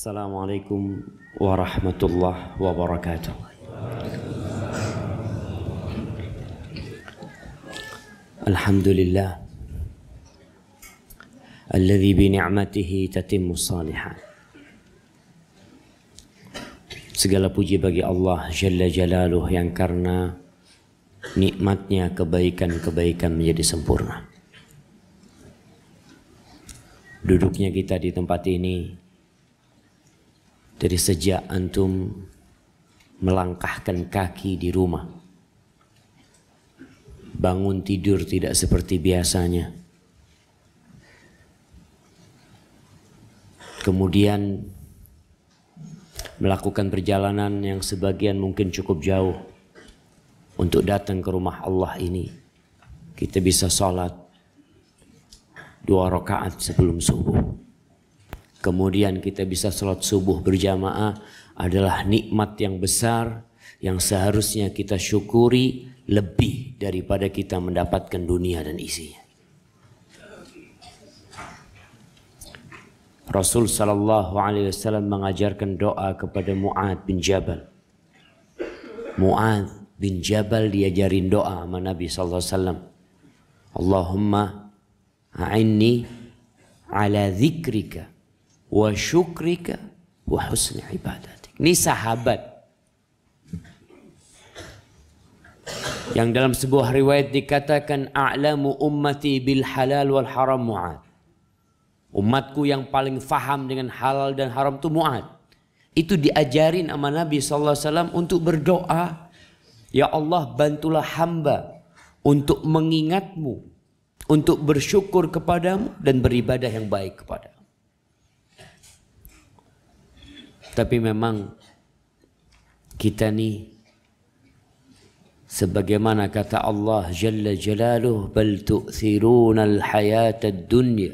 Assalamualaikum warahmatullahi wabarakatuh. Alhamdulillah alladzi bi ni'matihi tatimmu shalihat. Segala puji bagi Allah Jalla Jalaluh yang karena nikmatnya kebaikan-kebaikan menjadi sempurna. Duduknya kita di tempat ini dari sejak antum melangkahkan kaki di rumah, bangun tidur tidak seperti biasanya, kemudian melakukan perjalanan yang sebagian mungkin cukup jauh untuk datang ke rumah Allah ini. Kita bisa sholat 2 rakaat sebelum subuh. Kemudian kita bisa sholat subuh berjamaah, adalah nikmat yang besar yang seharusnya kita syukuri lebih daripada kita mendapatkan dunia dan isinya. Rasul sallallahu alaihi wasallam mengajarkan doa kepada Mu'adz bin Jabal. Mu'adz bin Jabal diajarin doa sama Nabi sallallahu alaihi wasallam. Allahumma a'inni ala dzikrika wa syukrika wa husni ibadatik. Ini sahabat yang dalam sebuah riwayat dikatakan a'lamu ummati bil halal wal haram Mu'adz. Umatku yang paling faham dengan halal dan haram itu Mu'adz. Itu diajarin sama Nabi sallallahu alaihi wasallam untuk berdoa, ya Allah bantulah hamba untuk mengingatmu, untuk bersyukur kepadamu dan beribadah yang baik kepadamu. Tapi memang kita nih sebagaimana kata Allah Jalla Jalaluh, bal tu'thirunal hayatad dunya.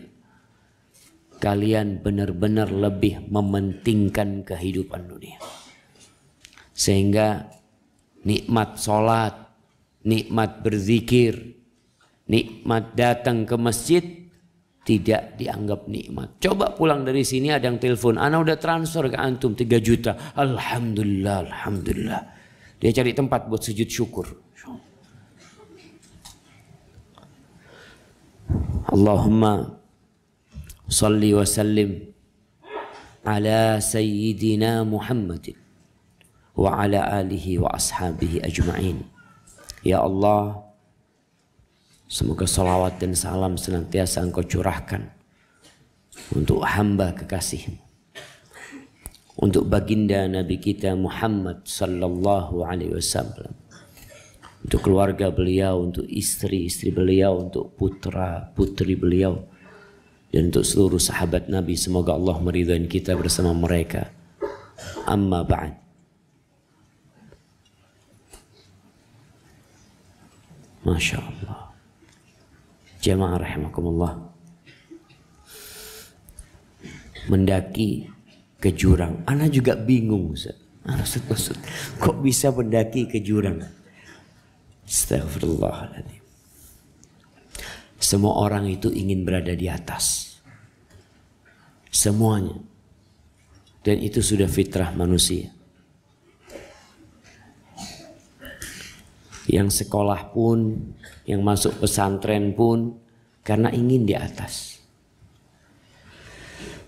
Kalian benar-benar lebih mementingkan kehidupan dunia. Sehingga nikmat sholat, nikmat berzikir, nikmat datang ke masjid tidak dianggap nikmat. Coba pulang dari sini ada yang telepon, ana udah transfer ke antum 3 juta. Alhamdulillah, alhamdulillah. Dia cari tempat buat sujud syukur. Allahumma salli wa sallim ala sayyidina Muhammadin wa ala alihi wa ashabihi ajma'in. Ya Allah, semoga salawat dan salam senantiasa Engkau curahkan untuk hamba kekasih, untuk baginda Nabi kita Muhammad sallallahu alaihi wasallam, untuk keluarga beliau, untuk istri-istri beliau, untuk putra-putri beliau, dan untuk seluruh sahabat Nabi. Semoga Allah meridhai kita bersama mereka. Amma ba'd. Masya Allah. Jamaah rahimakumullah. Mendaki ke jurang. Ana juga bingung, Ustaz. Maksud, kok bisa mendaki ke jurang? Astagfirullahaladzim. Semua orang itu ingin berada di atas. Semuanya. Dan itu sudah fitrah manusia. Yang sekolah pun, yang masuk pesantren pun, karena ingin di atas.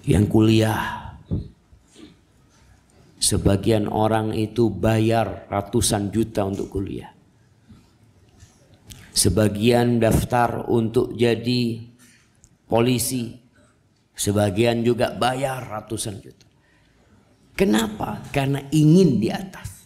Yang kuliah, sebagian orang itu bayar ratusan juta untuk kuliah. Sebagian daftar untuk jadi polisi, sebagian juga bayar ratusan juta. Kenapa? Karena ingin di atas.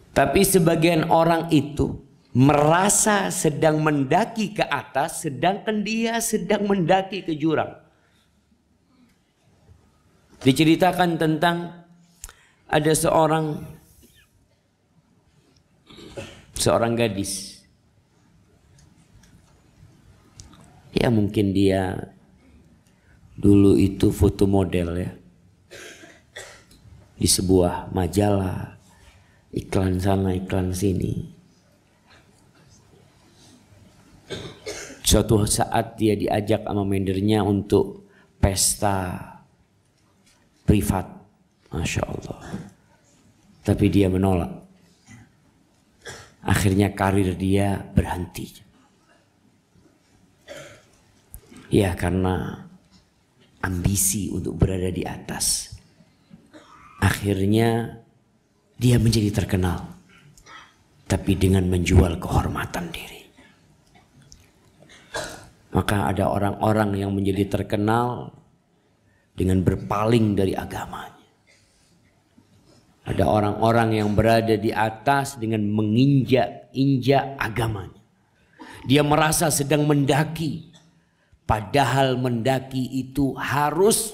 Tapi sebagian orang itu merasa sedang mendaki ke atas, sedangkan dia sedang mendaki ke jurang. Diceritakan tentang ada seorang gadis. Ya mungkin dia dulu itu foto model ya. Di sebuah majalah. Iklan sana, iklan sini. Suatu saat dia diajak sama manajernya untuk pesta privat, Masya Allah. Tapi dia menolak. Akhirnya karir dia berhenti. Ya karena ambisi untuk berada di atas. Akhirnya dia menjadi terkenal. Tapi dengan menjual kehormatan diri. Maka ada orang-orang yang menjadi terkenal dengan berpaling dari agamanya. Ada orang-orang yang berada di atas dengan menginjak-injak agamanya. Dia merasa sedang mendaki. Padahal mendaki itu harus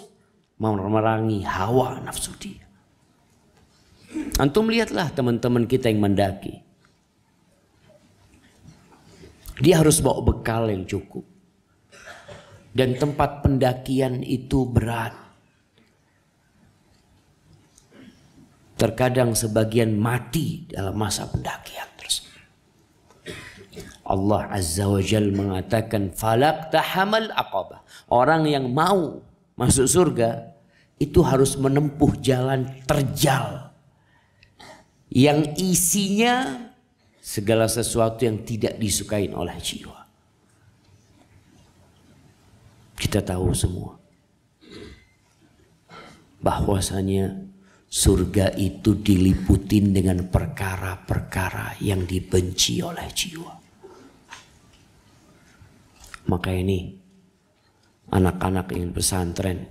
memerangi hawa nafsu dia. Antum lihatlah teman-teman kita yang mendaki. Dia harus bawa bekal yang cukup. Dan tempat pendakian itu berat. Terkadang sebagian mati dalam masa pendakian tersebut. Allah Azza wa Jal mengatakan falaqtahamal aqabah. Orang yang mau masuk surga itu harus menempuh jalan terjal yang isinya segala sesuatu yang tidak disukai oleh jiwa. Kita tahu semua bahwasanya surga itu diliputin dengan perkara-perkara yang dibenci oleh jiwa. Maka ini anak-anak yang pesantren,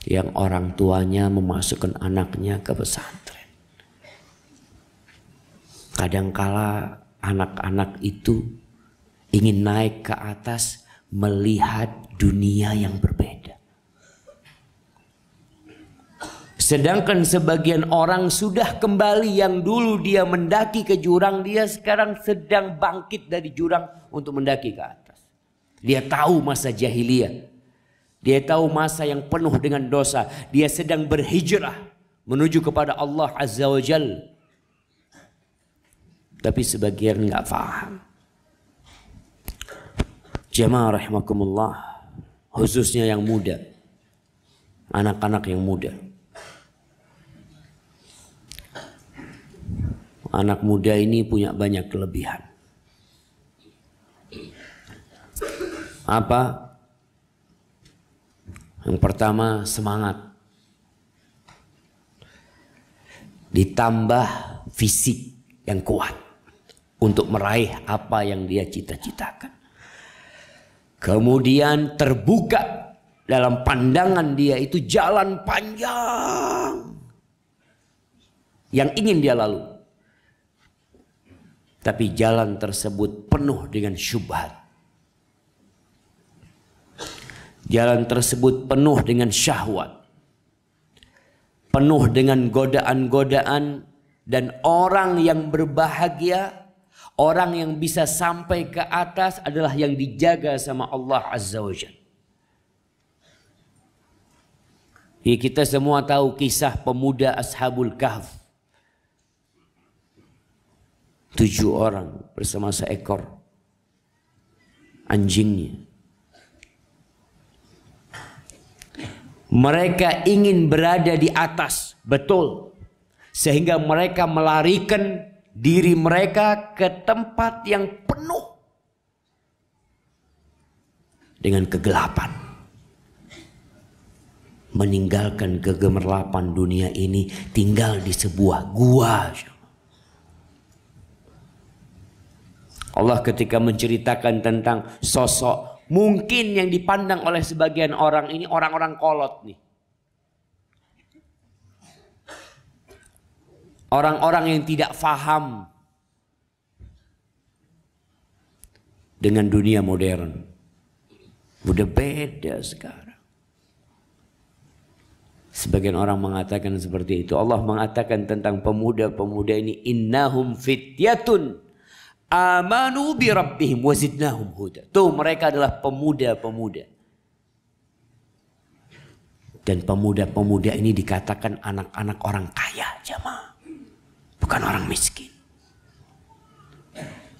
yang orang tuanya memasukkan anaknya ke pesantren. Kadangkala anak-anak itu ingin naik ke atas melihat dunia yang berbeda. Sedangkan sebagian orang sudah kembali, yang dulu dia mendaki ke jurang, dia sekarang sedang bangkit dari jurang untuk mendaki ke atas. Dia tahu masa jahiliyah. Dia tahu masa yang penuh dengan dosa. Dia sedang berhijrah menuju kepada Allah Azza wa Jal. Tapi sebagian nggak paham. Jamaah rahimakumullah, khususnya yang muda, anak-anak yang muda. Anak muda ini punya banyak kelebihan. Apa? Yang pertama, semangat. Ditambah fisik yang kuat untuk meraih apa yang dia cita-citakan. Kemudian terbuka dalam pandangan dia itu jalan panjang yang ingin dia lalui. Tapi jalan tersebut penuh dengan syubhat. Jalan tersebut penuh dengan syahwat. Penuh dengan godaan-godaan. Dan orang yang berbahagia, orang yang bisa sampai ke atas adalah yang dijaga sama Allah Azza wa Jalla. Kita semua tahu kisah pemuda Ashabul Kahf. 7 orang bersama seekor anjingnya. Mereka ingin berada di atas, betul. Sehingga mereka melarikan diri mereka ke tempat yang penuh dengan kegelapan. Meninggalkan kegemerlapan dunia ini, tinggal di sebuah gua. Allah ketika menceritakan tentang sosok mungkin yang dipandang oleh sebagian orang ini orang-orang kolot nih. Orang-orang yang tidak faham dengan dunia modern. Udah beda sekarang. Sebagian orang mengatakan seperti itu. Allah mengatakan tentang pemuda-pemuda ini, innahum fityatun amanu bi rabbihim wa zidnahum huda. Tuh, mereka adalah pemuda-pemuda. Dan pemuda-pemuda ini dikatakan anak-anak orang kaya, jamaah. Bukan orang miskin.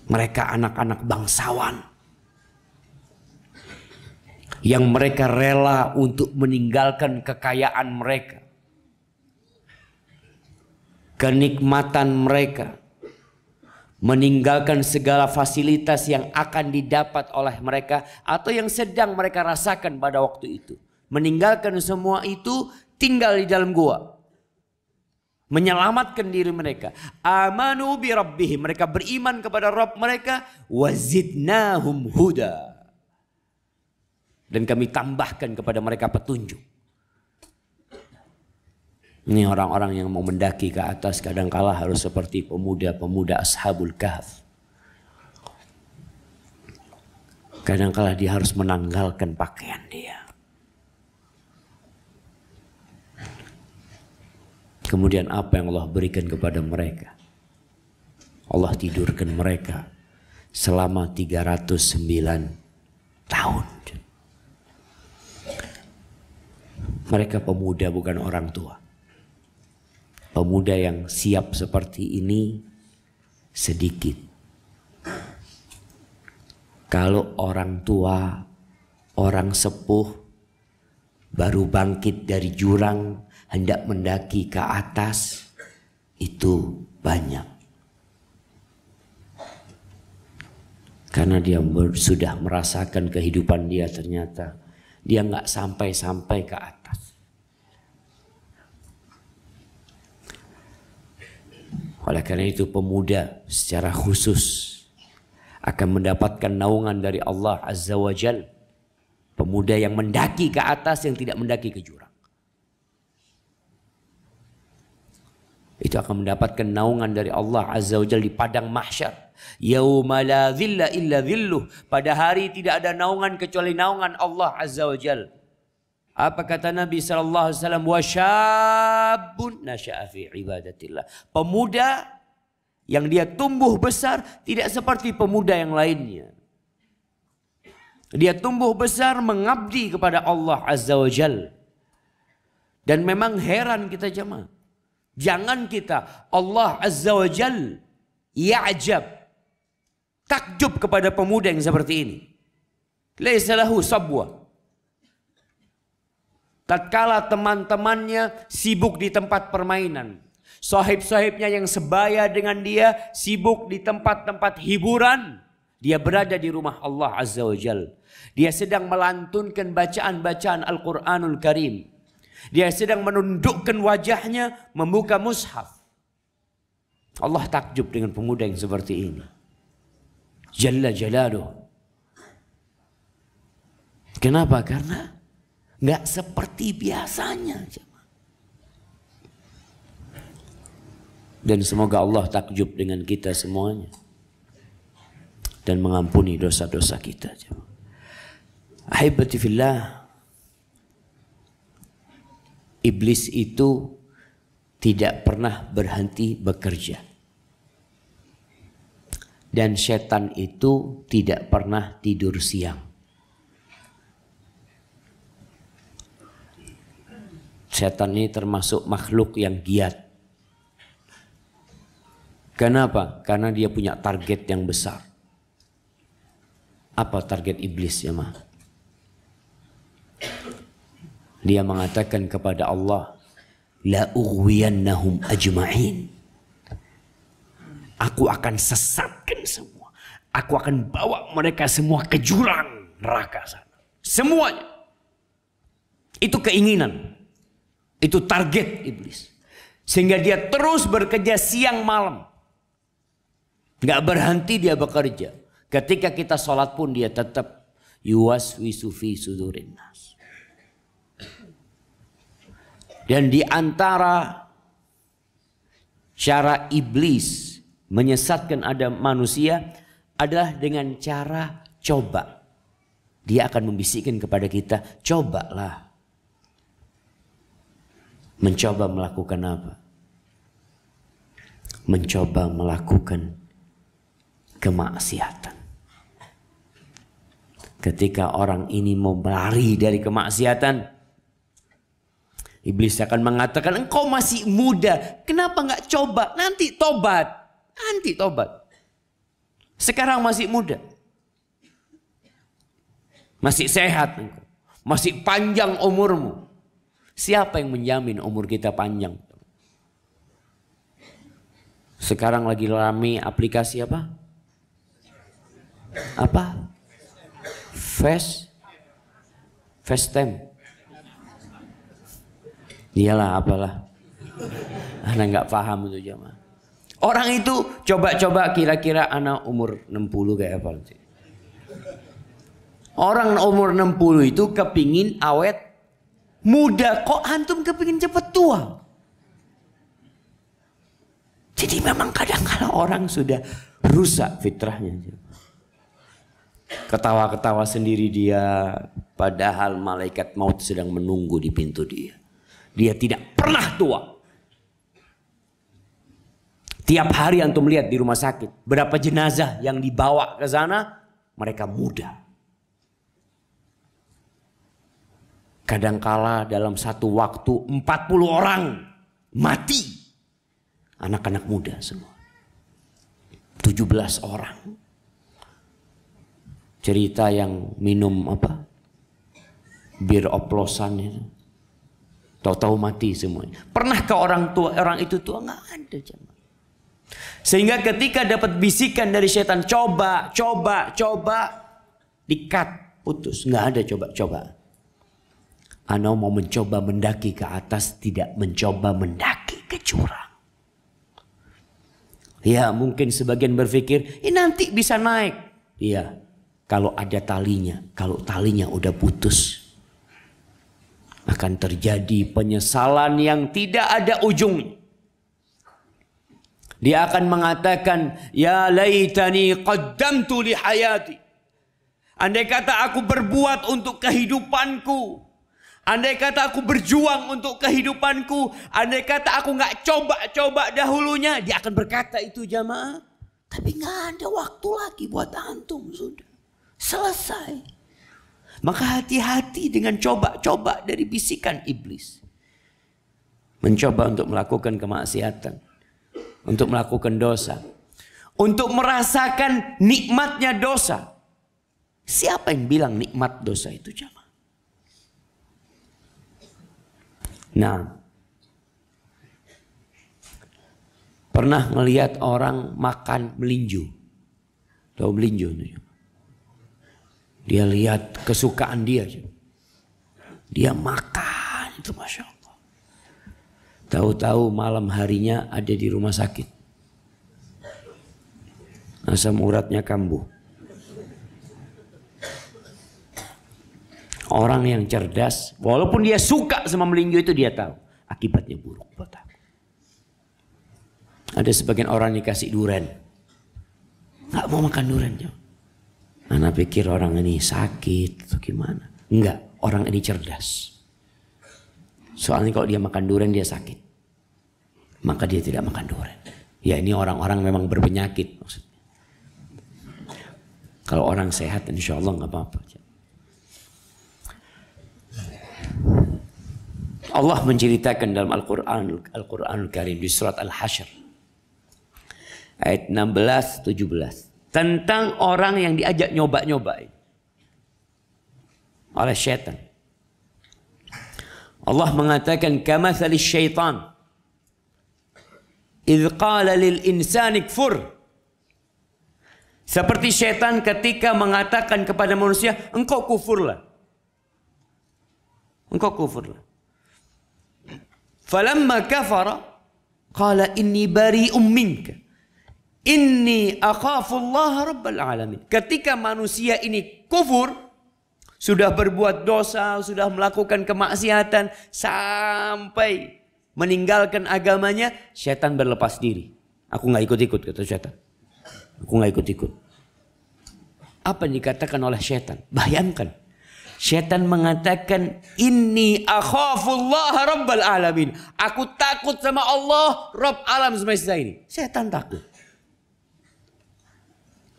Mereka anak-anak bangsawan. yang mereka rela untuk meninggalkan kekayaan mereka, kenikmatan mereka, meninggalkan segala fasilitas yang akan didapat oleh mereka atau yang sedang mereka rasakan pada waktu itu. Meninggalkan semua itu, tinggal di dalam gua. Menyelamatkan diri mereka. Amanu bi rabbihim, mereka beriman kepada Rabb mereka. Wazidnahum huda, dan kami tambahkan kepada mereka petunjuk. Ini orang-orang yang mau mendaki ke atas kadangkala harus seperti pemuda-pemuda Ashabul Kahf. Kadangkala dia harus menanggalkan pakaian dia. Kemudian apa yang Allah berikan kepada mereka? Allah tidurkan mereka selama 309 tahun. Mereka pemuda, bukan orang tua. Pemuda yang siap seperti ini sedikit. Kalau orang tua, orang sepuh baru bangkit dari jurang hendak mendaki ke atas, itu banyak. Karena dia sudah merasakan kehidupan dia, ternyata dia nggak sampai-sampai ke atas. Oleh karena itu pemuda secara khusus akan mendapatkan naungan dari Allah Azza wa Jal. Pemuda yang mendaki ke atas, yang tidak mendaki ke jurang. Itu akan mendapatkan naungan dari Allah Azza wa Jalla di padang mahsyar. Yauma la dhilla illa dhilluh. Pada hari tidak ada naungan kecuali naungan Allah Azza wa Jalla. Apa kata Nabi sallallahu alaihi wasallam? Wa syabun nasya'a fi ibadatillah. Pemuda yang dia tumbuh besar tidak seperti pemuda yang lainnya. Dia tumbuh besar mengabdi kepada Allah Azza wa Jalla. Dan memang heran kita jemaah. Jangan kita, Allah Azza wa Jal ya'jab, takjub kepada pemuda yang seperti ini. Laisa lahu sabwa. Tatkala teman-temannya sibuk di tempat permainan, sahib-sahibnya yang sebaya dengan dia sibuk di tempat-tempat hiburan, dia berada di rumah Allah Azza wa Jal. Dia sedang melantunkan bacaan-bacaan Al-Quranul Karim. Dia sedang menundukkan wajahnya membuka mushaf. Allah takjub dengan pemuda yang seperti ini. Jalla Jalaluh. Kenapa? Karena nggak seperti biasanya. Dan semoga Allah takjub dengan kita semuanya. Dan mengampuni dosa-dosa kita. Ahibati fillah. Iblis itu tidak pernah berhenti bekerja. Dan setan itu tidak pernah tidur siang. Setan ini termasuk makhluk yang giat. Kenapa? Karena dia punya target yang besar. Apa target iblis ya mah? Dia mengatakan kepada Allah, la ughwiyannahum ajma'in. Aku akan sesatkan semua. Aku akan bawa mereka semua ke jurang neraka sana. Semuanya. Itu keinginan. Itu target iblis. Sehingga dia terus bekerja siang malam. Gak berhenti dia bekerja. Ketika kita sholat pun dia tetap yuwaswisu fi sudurin nas. Dan di antara cara iblis menyesatkan ada manusia adalah dengan cara coba. Dia akan membisikkan kepada kita, cobalah. Mencoba melakukan apa? Mencoba melakukan kemaksiatan. Ketika orang ini mau lari dari kemaksiatan, iblis akan mengatakan, engkau masih muda, kenapa nggak coba? Nanti tobat, nanti tobat. Sekarang masih muda, masih sehat, Masih panjang umurmu. Siapa yang menjamin umur kita panjang? Sekarang lagi rame aplikasi apa? Apa? FaceTime. Iyalah apalah. Anak nggak paham itu jamaah. Orang itu coba-coba kira-kira anak umur 60 kayak apa sih? Orang umur 60 itu kepingin awet muda. Kok antum kepingin cepet tua? Jadi memang kadang-kadang orang sudah rusak fitrahnya. Ketawa-ketawa sendiri dia. Padahal malaikat maut sedang menunggu di pintu dia. Dia tidak pernah tua. Tiap hari antum lihat di rumah sakit. Berapa jenazah yang dibawa ke sana. Mereka muda. Kadangkala dalam satu waktu 40 orang mati. Anak-anak muda semua. 17 orang. Cerita yang minum apa? Bir oplosan itu. Tahu-tahu mati semuanya. Pernahkah orang itu tua? Nggak ada. Sehingga ketika dapat bisikan dari setan, coba. Dikat, putus. Nggak ada coba. Ana mau mencoba mendaki ke atas, tidak mencoba mendaki ke jurang. Ya mungkin sebagian berpikir, nanti bisa naik. Iya, kalau ada talinya. Kalau talinya udah putus, akan terjadi penyesalan yang tidak ada ujungnya. Dia akan mengatakan, ya laitani qaddamtu li hayati. Andai kata aku berbuat untuk kehidupanku. Andai kata aku berjuang untuk kehidupanku. Andai kata aku nggak coba dahulunya. Dia akan berkata itu jamaah. Tapi nggak ada waktu lagi buat antum sudah. Selesai. Maka hati-hati dengan coba dari bisikan iblis. Mencoba untuk melakukan kemaksiatan. Untuk melakukan dosa. Untuk merasakan nikmatnya dosa. Siapa yang bilang nikmat dosa itu jamaah? Nah, pernah melihat orang makan melinju. Tahu melinju itu? Dia lihat kesukaan dia. Dia makan itu Masya Allah. Tahu-tahu malam harinya ada di rumah sakit. Asam uratnya kambuh. Orang yang cerdas, walaupun dia suka sama melinju itu, dia tahu akibatnya buruk buat aku. Ada sebagian orang dikasih durian, nggak mau makan durian. Anak pikir orang ini sakit atau gimana? Enggak, orang ini cerdas. Soalnya kalau dia makan durian dia sakit, maka dia tidak makan durian. Ya ini orang-orang memang berpenyakit maksudnya. Kalau orang sehat insya Allah nggak apa-apa. Allah menceritakan dalam Al-Quranul Karim di surat Al-Hasyr ayat 16-17 tentang orang yang diajak nyoba-nyoba oleh syaitan. Allah mengatakan kamathali syaitan idh qala lil insani kfur. Seperti syaitan ketika mengatakan kepada manusia, engkau kufurlah. Engkau kufurlah. Falamma kafara qala inni bari'um minka inni akhafullaha rabbal alamin. Ketika manusia ini kufur, sudah berbuat dosa, sudah melakukan kemaksiatan sampai meninggalkan agamanya, syaitan berlepas diri. Aku nggak ikut-ikut, kata syaitan. Aku nggak ikut-ikut. Apa yang dikatakan oleh syaitan? Bayangkan. Syaitan mengatakan, inni akhafullaha rabbal alamin. Aku takut sama Allah, Rabb alam semesta ini. Syaitan takut.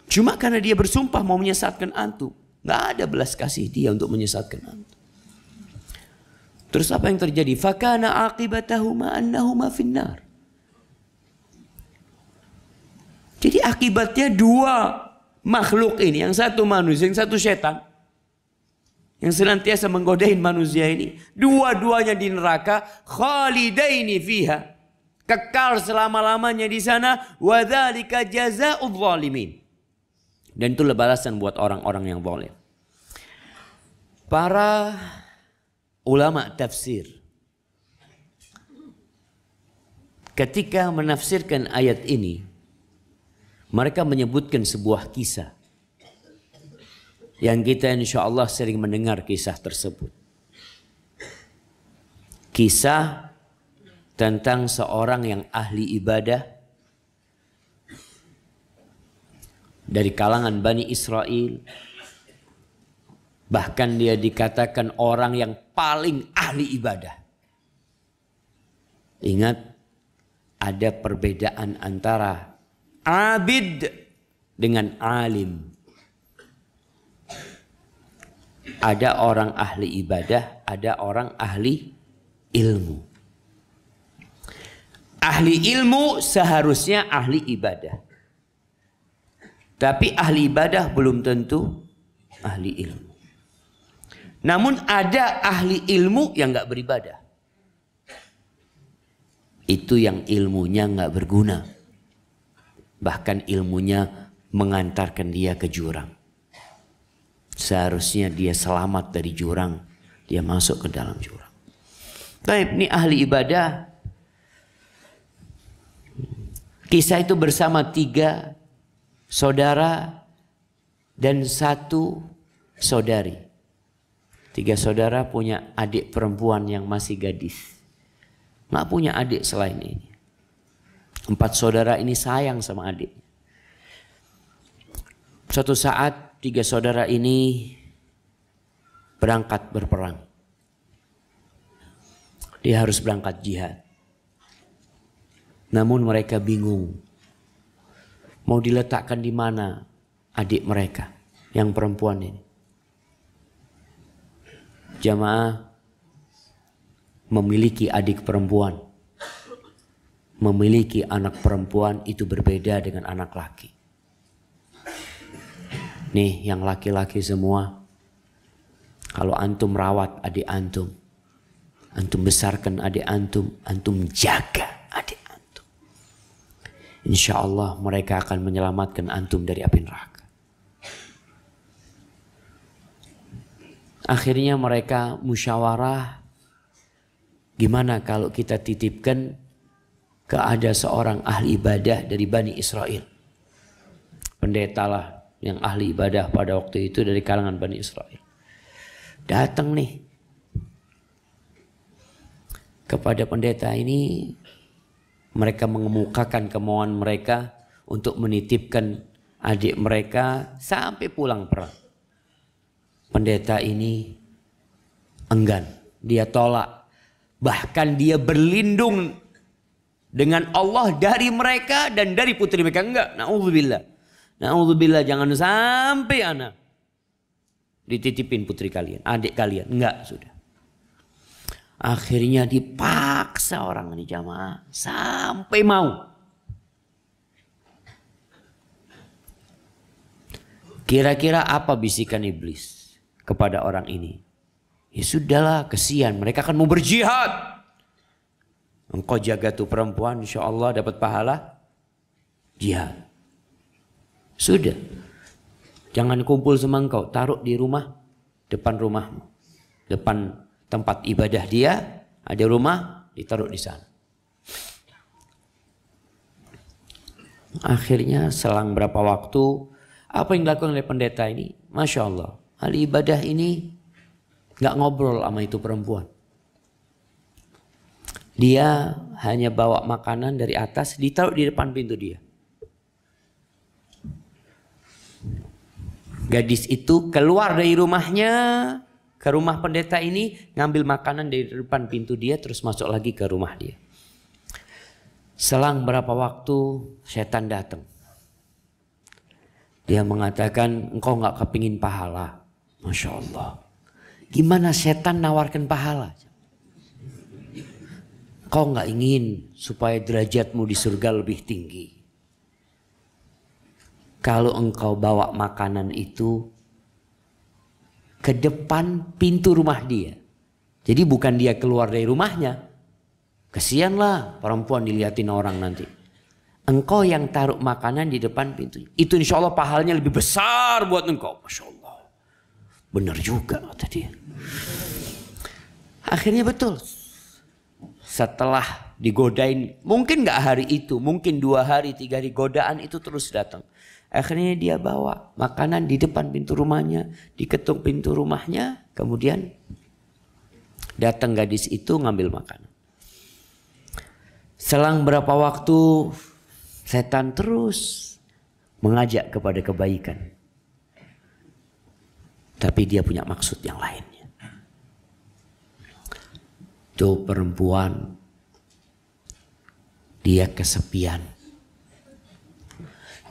Cuma karena dia bersumpah mau menyesatkan antum. Nggak ada belas kasih dia untuk menyesatkan antum. Terus apa yang terjadi? Fakana aqibatahuma annahuma finnar. Jadi akibatnya dua makhluk ini. Yang satu manusia, yang satu syaitan. yang senantiasa menggodain manusia ini. Dua-duanya di neraka, khalidaini fiha, kekal selama-lamanya di sana. Wa dzalika jazaa'udz zalimin. Dan itulah balasan buat orang-orang yang zalim. Para ulama tafsir ketika menafsirkan ayat ini, mereka menyebutkan sebuah kisah yang kita insya Allah sering mendengar kisah tersebut. Kisah tentang seorang yang ahli ibadah dari kalangan Bani Israel. Bahkan dia dikatakan orang yang paling ahli ibadah. Ingat, ada perbedaan antara abid dengan alim. Ada orang ahli ibadah, ada orang ahli ilmu. Ahli ilmu seharusnya ahli ibadah. Tapi ahli ibadah belum tentu ahli ilmu. Namun ada ahli ilmu yang nggak beribadah. Itu yang ilmunya nggak berguna. Bahkan ilmunya mengantarkan dia ke jurang. Seharusnya dia selamat dari jurang, dia masuk ke dalam jurang. Baik, ini ahli ibadah. Kisah itu bersama 3 saudara dan 1 saudari. 3 saudara punya adik perempuan yang masih gadis. Nggak punya adik selain ini. 4 saudara ini sayang sama adik. Suatu saat 3 saudara ini berangkat berperang. Dia harus berangkat jihad. Namun mereka bingung. Mau diletakkan di mana adik mereka yang perempuan ini. Jamaah, memiliki adik perempuan, memiliki anak perempuan itu berbeda dengan anak laki. Nih yang laki-laki semua, kalau antum rawat adik antum besarkan adik antum jaga adik antum. Insya Allah mereka akan menyelamatkan antum dari api neraka. Akhirnya mereka musyawarah, gimana kalau kita titipkan ke ada seorang ahli ibadah dari Bani Israel. Pendeta lah yang ahli ibadah pada waktu itu dari kalangan Bani Israel. Datang nih kepada pendeta ini, mereka mengemukakan kemauan mereka untuk menitipkan adik mereka sampai pulang perang. Pendeta ini enggan, dia tolak. Bahkan dia berlindung dengan Allah dari mereka dan dari putri mereka. Enggak, na'udzubillah. Na'udzubillah, jangan sampai anak dititipin putri kalian, adik kalian. Enggak, sudah. Akhirnya dipaksa orang ini jamaah sampai mau. Kira-kira apa bisikan iblis kepada orang ini? Ya sudahlah, kesian, mereka kan mau berjihad. Engkau jaga tuh perempuan, insya Allah dapat pahala jihad. Sudah, jangan kumpul sama engkau, taruh di rumah, depan rumahmu, depan tempat ibadah dia, ada rumah, ditaruh di sana. Akhirnya selang berapa waktu, apa yang dilakukan oleh pendeta ini? Masya Allah, ahli ibadah ini gak ngobrol sama itu perempuan. Dia hanya bawa makanan dari atas, ditaruh di depan pintu dia. Gadis itu keluar dari rumahnya ke rumah pendeta ini, ngambil makanan dari depan pintu dia, terus masuk lagi ke rumah dia. Selang berapa waktu setan datang. Dia mengatakan, engkau gak kepingin pahala. Masya Allah. Gimana setan nawarkan pahala? Kau gak ingin supaya derajatmu di surga lebih tinggi. Kalau engkau bawa makanan itu ke depan pintu rumah dia. Jadi bukan dia keluar dari rumahnya. Kesianlah perempuan dilihatin orang nanti. Engkau yang taruh makanan di depan pintunya. Itu insya Allah pahalanya lebih besar buat engkau. Masya Allah. Benar juga kata dia. Akhirnya betul. Setelah digodain, mungkin gak hari itu, mungkin 2 hari, 3 hari, godaan itu terus datang. Akhirnya dia bawa makanan di depan pintu rumahnya, diketuk pintu rumahnya, kemudian datang gadis itu ngambil makanan. Selang berapa waktu, setan terus mengajak kepada kebaikan. Tapi dia punya maksud yang lainnya. Tuh perempuan, dia kesepian.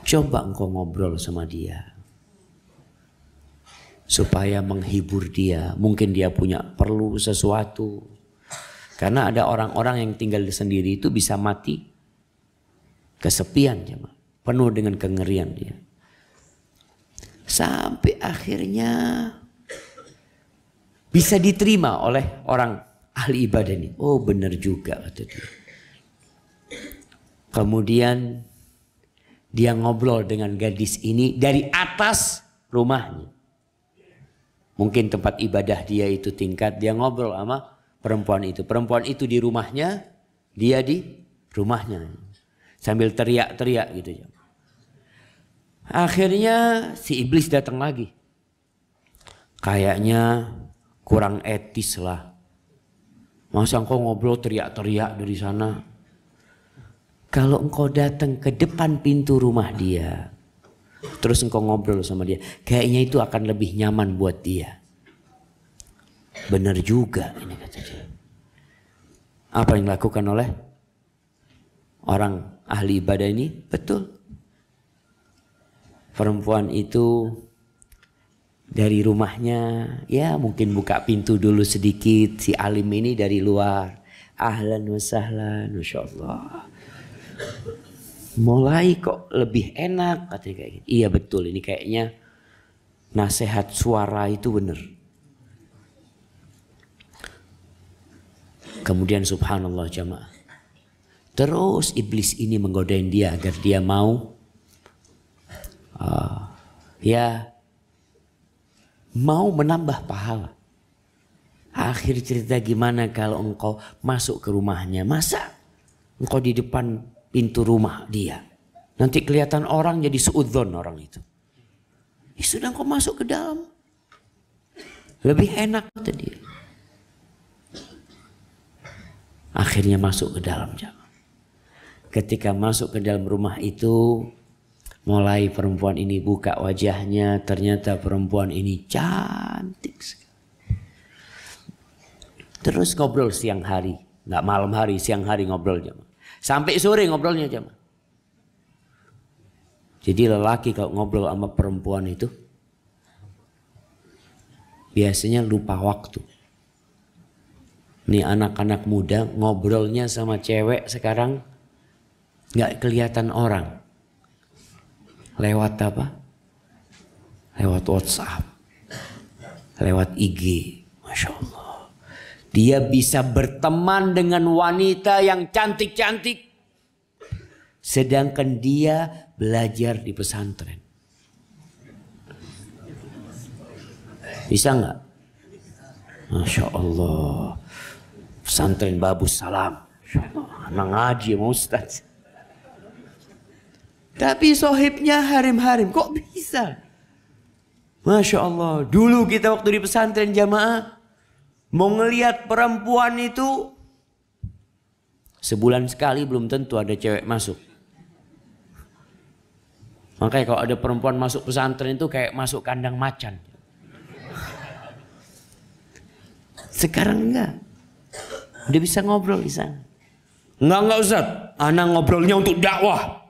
Coba engkau ngobrol sama dia. Supaya menghibur dia. Mungkin dia punya perlu sesuatu. Karena ada orang-orang yang tinggal sendiri itu bisa mati kesepian. Penuh dengan kengerian dia. Sampai akhirnya bisa diterima oleh orang ahli ibadah ini. Oh benar juga kata dia. Kemudian dia ngobrol dengan gadis ini dari atas rumahnya. Mungkin tempat ibadah dia itu tingkat. Dia ngobrol sama perempuan itu. Perempuan itu di rumahnya. Dia di rumahnya. Sambil teriak-teriak gitu. Akhirnya si iblis datang lagi. Kayaknya kurang etis lah. Masa engkau ngobrol teriak-teriak dari sana. Kalau engkau datang ke depan pintu rumah dia, terus engkau ngobrol sama dia, kayaknya itu akan lebih nyaman buat dia. Benar juga ini kata dia. Apa yang dilakukan oleh orang ahli ibadah ini? Betul. Perempuan itu dari rumahnya, ya mungkin buka pintu dulu sedikit. Si alim ini dari luar. Ahlan wa sahlan, Masya Allah. Mulai kok lebih enak katanya kayak gitu. Iya betul, ini kayaknya nasihat suara itu benar. Kemudian subhanallah jamaah. Terus iblis ini menggodain dia agar dia mau mau menambah pahala. Akhir cerita gimana kalau engkau masuk ke rumahnya. Masa engkau di depan pintu rumah dia. Nanti kelihatan orang jadi suudzon orang itu. Ya sudah engkau masuk ke dalam. Lebih enak kata dia. Akhirnya masuk ke dalam jamaah. Ketika masuk ke dalam rumah itu, mulai perempuan ini buka wajahnya. Ternyata perempuan ini cantik sekali. Terus ngobrol siang hari. Nggak malam hari, siang hari ngobrol jamaah. Sampai sore ngobrolnya jamaah. Jadi lelaki kalau ngobrol sama perempuan itu biasanya lupa waktu. Nih anak-anak muda ngobrolnya sama cewek sekarang nggak kelihatan orang. Lewat apa? Lewat WhatsApp. Lewat IG. Masya Allah. Dia bisa berteman dengan wanita yang cantik-cantik. Sedangkan dia belajar di pesantren. Bisa nggak? Masya Allah. Pesantren Babus Salam. Anak ngaji sama Ustaz. Tapi sohibnya harim-harim. Kok bisa? Masya Allah. Dulu kita waktu di pesantren jamaah. Mau ngelihat perempuan itu. Sebulan sekali belum tentu ada cewek masuk. Makanya kalau ada perempuan masuk pesantren itu kayak masuk kandang macan. Sekarang enggak. Udah bisa ngobrol di sana. Enggak Ustaz. Anak ngobrolnya untuk dakwah.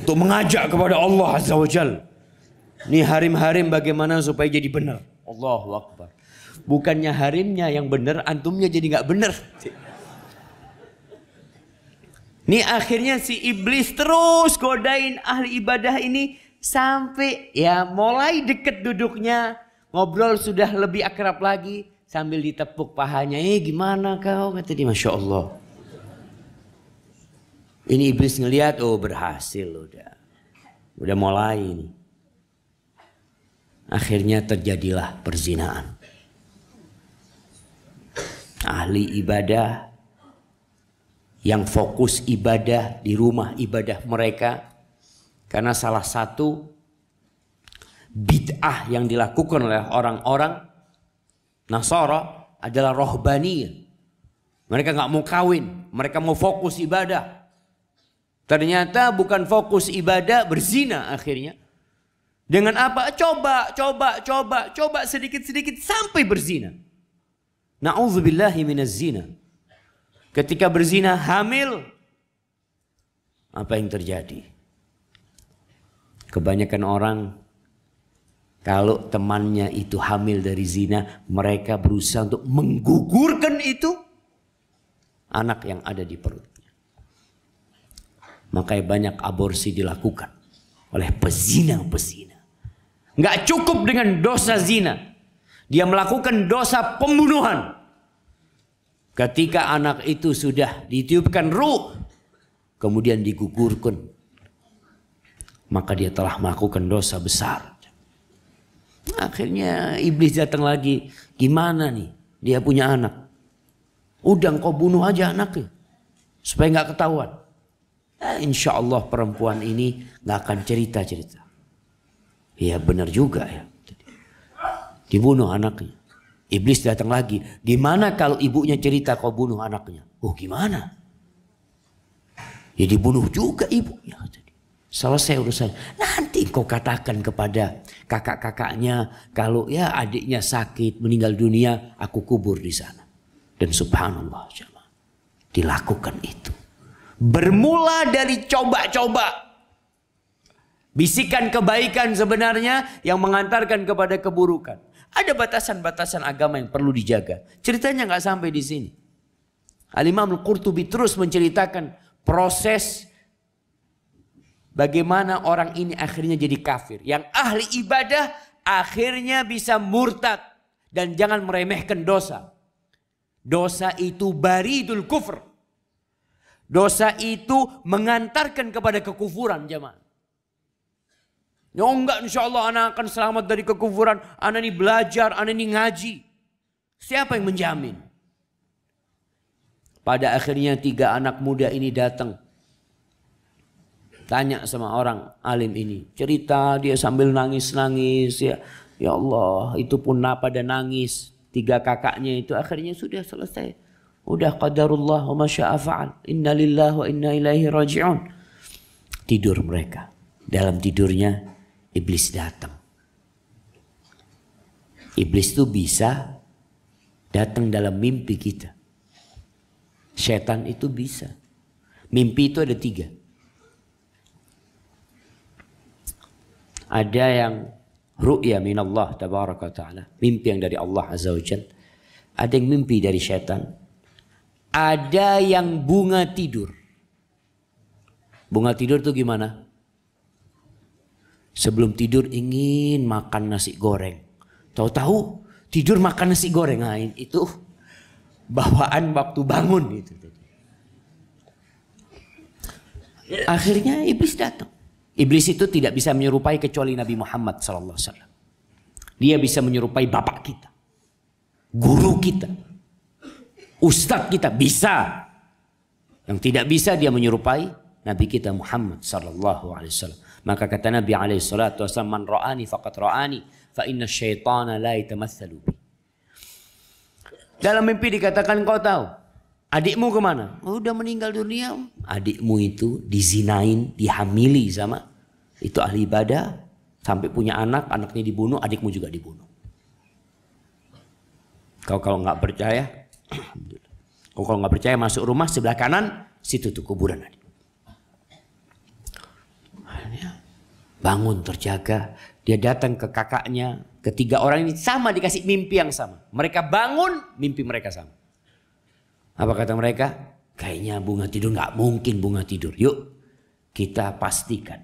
Untuk mengajak kepada Allah Azza wa Jal. Ini harim-harim bagaimana supaya jadi benar. Allahu Akbar. Bukannya harimnya yang benar, antumnya jadi nggak benar. Ini akhirnya si iblis terus godain ahli ibadah ini. Sampai ya mulai deket duduknya. ngobrol sudah lebih akrab lagi. Sambil ditepuk pahanya. Gimana kau? Kata dia, Masya Allah. Ini iblis ngelihat, oh berhasil udah. Udah mulai ini. Akhirnya terjadilah perzinaan. Ahli ibadah yang fokus ibadah di rumah ibadah mereka. Karena salah satu bid'ah yang dilakukan oleh orang-orang Nasara adalah rohbaniyah. Mereka nggak mau kawin, mereka mau fokus ibadah. Ternyata bukan fokus ibadah, berzina akhirnya. Dengan apa? Coba sedikit-sedikit sampai berzina. Na'udzubillahi minaz zina. Ketika berzina hamil, apa yang terjadi? Kebanyakan orang kalau temannya itu hamil dari zina, mereka berusaha untuk menggugurkan itu anak yang ada di perutnya. Makanya banyak aborsi dilakukan oleh pezina-pezina. Nggak cukup dengan dosa zina, dia melakukan dosa pembunuhan. Ketika anak itu sudah ditiupkan ruh, kemudian digugurkan, maka dia telah melakukan dosa besar. Akhirnya iblis datang lagi. Gimana nih? Dia punya anak. Udah engkau bunuh aja anaknya. Supaya gak ketahuan. Insya Allah perempuan ini gak akan cerita-cerita. Ya benar juga ya. Dibunuh anaknya. Iblis datang lagi. Gimana kalau ibunya cerita kau bunuh anaknya? Oh gimana? Ya dibunuh juga ibunya. Selesai urusan. Nanti kau katakan kepada kakak-kakaknya kalau ya adiknya sakit meninggal dunia, aku kubur di sana. Dan subhanallah jemaah, dilakukan itu. Bermula dari coba-coba. Bisikan kebaikan sebenarnya yang mengantarkan kepada keburukan. Ada batasan-batasan agama yang perlu dijaga. Ceritanya nggak sampai di sini. Al-Imam Al-Qurtubi terus menceritakan proses bagaimana orang ini akhirnya jadi kafir. Yang ahli ibadah akhirnya bisa murtad. Dan jangan meremehkan dosa. Dosa itu baridul kufur. Dosa itu mengantarkan kepada kekufuran jemaah. Ya enggak, insya Allah anak akan selamat dari kekufuran. Anak ini belajar, anak ini ngaji. Siapa yang menjamin? Pada akhirnya 3 anak muda ini datang. Tanya sama orang alim ini. Cerita dia sambil nangis-nangis. Ya Allah, itu pun pada nangis. 3 kakaknya itu akhirnya sudah selesai. Udah qadarullah wa masya'a fa'al. Inna lillahi wa inna ilaihi raji'un. Tidur mereka. Dalam tidurnya iblis datang. Iblis itu bisa datang dalam mimpi kita. Setan itu bisa. Mimpi itu ada 3. Ada yang ru'ya minallah tabaraka ta'ala. Mimpi yang dari Allah azza wa jalla. Ada yang mimpi dari setan. Ada yang bunga tidur. Bunga tidur itu gimana? Sebelum tidur ingin makan nasi goreng. Tahu-tahu tidur makan nasi goreng. Nah, itu bawaan waktu bangun. Gitu. Akhirnya iblis datang. Iblis itu tidak bisa menyerupai kecuali Nabi Muhammad SAW. Dia bisa menyerupai bapak kita. Guru kita. Ustadz kita bisa. Yang tidak bisa dia menyerupai Nabi kita Muhammad SAW. Maka kata Nabi SAW, man ra'ani faqad ra'ani fa inna syaitana la yatamatsalu bi. Dalam mimpi dikatakan kau tahu. Adikmu kemana? Oh, udah meninggal dunia. Adikmu itu dizinain, dihamili sama itu ahli ibadah. Sampai punya anak, anaknya dibunuh, adikmu juga dibunuh. Kau kalau nggak percaya, kau kalau nggak percaya masuk rumah sebelah kanan, situ tuh kuburan adik. Bangun terjaga, dia datang ke kakaknya. Ketiga orang ini sama dikasih mimpi yang sama. Mereka bangun, mimpi mereka sama. Apa kata mereka? Kayaknya bunga tidur, nggak mungkin bunga tidur. Yuk kita pastikan.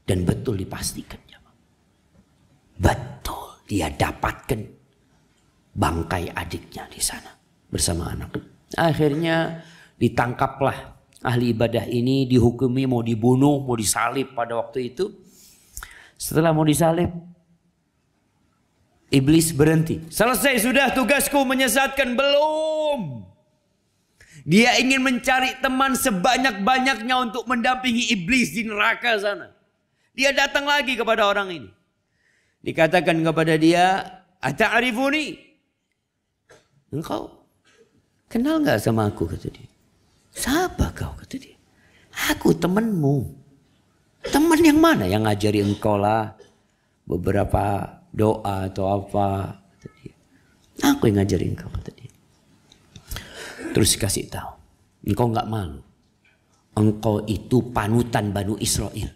Dan betul dipastikan. Betul dia dapatkan bangkai adiknya di sana bersama anak. Akhirnya ditangkaplah ahli ibadah ini, dihukumi mau dibunuh, mau disalib pada waktu itu. Setelah mau disalib, iblis berhenti. Selesai sudah tugasku menyesatkan? Belum. Dia ingin mencari teman sebanyak-banyaknya untuk mendampingi iblis di neraka sana. Dia datang lagi kepada orang ini. Dikatakan kepada dia, "Ata'rifuni?" "Engkau kenal nggak sama aku?" kata dia. "Siapa kau?" kata dia. "Aku temanmu." "Teman yang mana?" "Yang ngajari engkau lah beberapa doa atau apa," kata dia. "Aku yang ngajari engkau," kata dia. Terus kasih tahu, engkau nggak malu? Engkau itu panutan Banu Israel.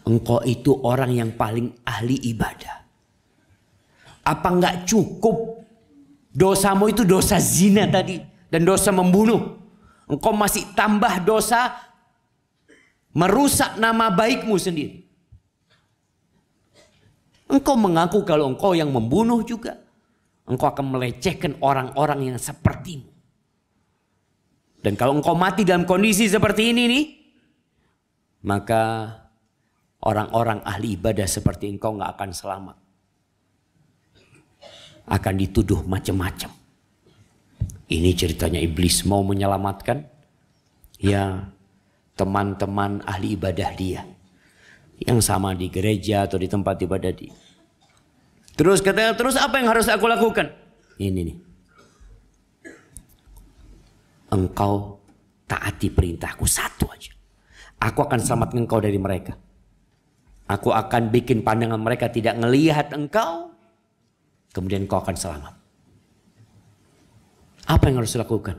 Engkau itu orang yang paling ahli ibadah. Apa nggak cukup dosamu itu dosa zina tadi dan dosa membunuh? Engkau masih tambah dosa merusak nama baikmu sendiri. Engkau mengaku kalau engkau yang membunuh juga. Engkau akan melecehkan orang-orang yang sepertimu. Dan kalau engkau mati dalam kondisi seperti ini nih, maka orang-orang ahli ibadah seperti engkau nggak akan selamat. Akan dituduh macam-macam. Ini ceritanya iblis mau menyelamatkan ya teman-teman ahli ibadah dia yang sama di gereja atau di tempat ibadah dia. Terus katanya, terus apa yang harus aku lakukan? Ini nih. Engkau taati perintahku satu aja. Aku akan selamatkan engkau dari mereka. Aku akan bikin pandangan mereka tidak ngelihat engkau. Kemudian engkau akan selamat. Apa yang harus dilakukan?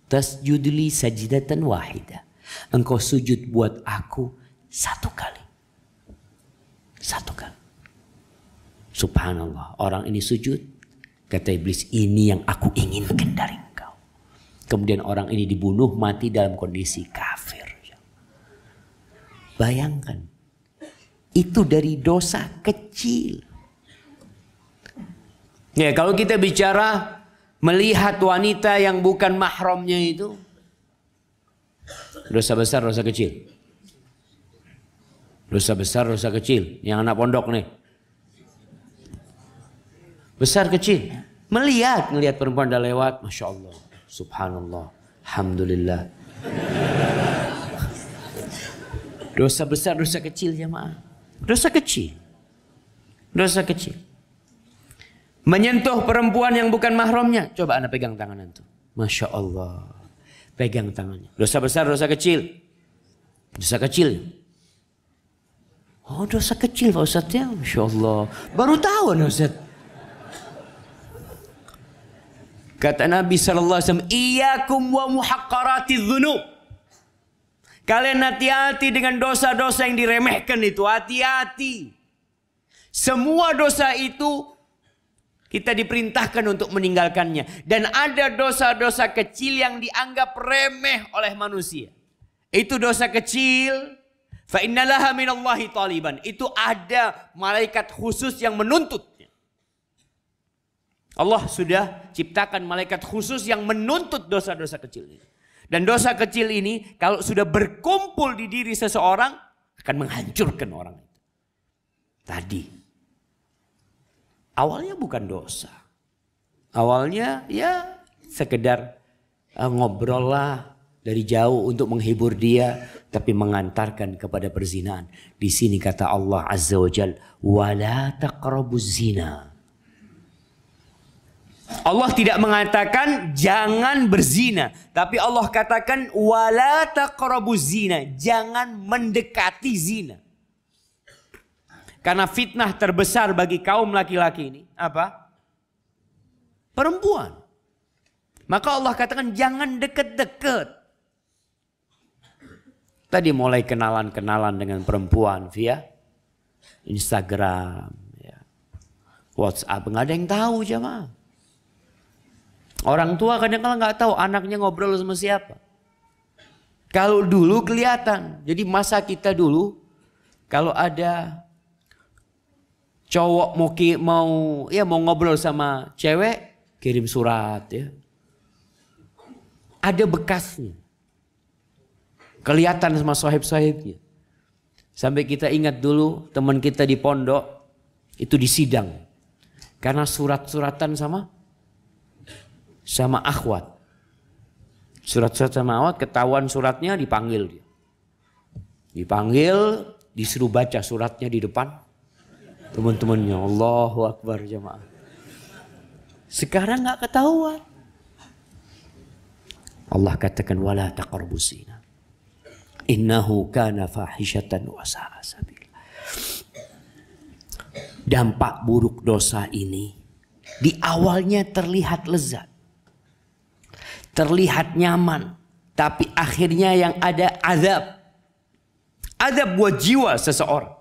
Tasjudli sajidatan wahidah. Engkau sujud buat aku satu kali. Satu kali. Subhanallah. Orang ini sujud. Kata iblis, ini yang aku inginkan dari engkau. Kemudian orang ini dibunuh, mati dalam kondisi kafir. Bayangkan. Itu dari dosa kecil. Ya, kalau kita bicara melihat wanita yang bukan mahramnya itu, dosa besar, dosa kecil. Dosa besar, dosa kecil. Yang anak pondok nih. Besar kecil. Ngelihat perempuan dah lewat, Masya Allah. Subhanallah. Alhamdulillah. Dosa besar, dosa kecil jemaah. Dosa kecil. Dosa kecil. Menyentuh perempuan yang bukan mahramnya. Coba anda pegang tangan antum. Masya Allah. Pegang tangannya. Dosa besar, dosa kecil. Dosa kecil. Oh, dosa kecil Pak Ustadz ya. Masya Allah. Baru tahu Ustadz. Kata Nabi SAW, "Iyyakum wa muhaqqaratiz dzunub." Kalian hati-hati dengan dosa-dosa yang diremehkan itu. Hati-hati. Semua dosa itu kita diperintahkan untuk meninggalkannya. Dan ada dosa-dosa kecil yang dianggap remeh oleh manusia. Itu dosa kecil. Fa innalaha minallahi taliban. Itu ada malaikat khusus yang menuntutnya. Allah sudah ciptakan malaikat khusus yang menuntut dosa-dosa kecil ini. Dan dosa kecil ini kalau sudah berkumpul di diri seseorang akan menghancurkan orang itu. Tadi awalnya bukan dosa. Awalnya ya sekedar ngobrol lah dari jauh untuk menghibur dia, tapi mengantarkan kepada perzinahan. Di sini kata Allah Azza wa Jalla, "Wala taqrabuz zina." Allah tidak mengatakan jangan berzina, tapi Allah katakan wala taqrabuz zina, jangan mendekati zina. Karena fitnah terbesar bagi kaum laki-laki ini apa? Perempuan. Maka Allah katakan jangan deket-deket. Tadi mulai kenalan-kenalan dengan perempuan via Instagram, ya. WhatsApp, nggak ada yang tahu jemaah. Orang tua kadang-kadang nggak tahu anaknya ngobrol sama siapa. Kalau dulu kelihatan. Jadi masa kita dulu kalau ada Cowok mau ngobrol sama cewek, kirim surat ya. Ada bekasnya. Kelihatan sama sahib-sahibnya. Sampai kita ingat dulu teman kita di pondok itu disidang. Karena surat-suratan sama akhwat. Surat-surat sama akhwat, ketahuan suratnya, dipanggil dia. Dipanggil, disuruh baca suratnya di depan teman-temannya. Allahu Akbar jamaah. Sekarang nggak ketahuan. Allah katakan wala taqrabuz zina. Innahu kana fahishatan wa sa'a sabila. Dampak buruk dosa ini di awalnya terlihat lezat. Terlihat nyaman, tapi akhirnya yang ada azab. Azab buat jiwa seseorang.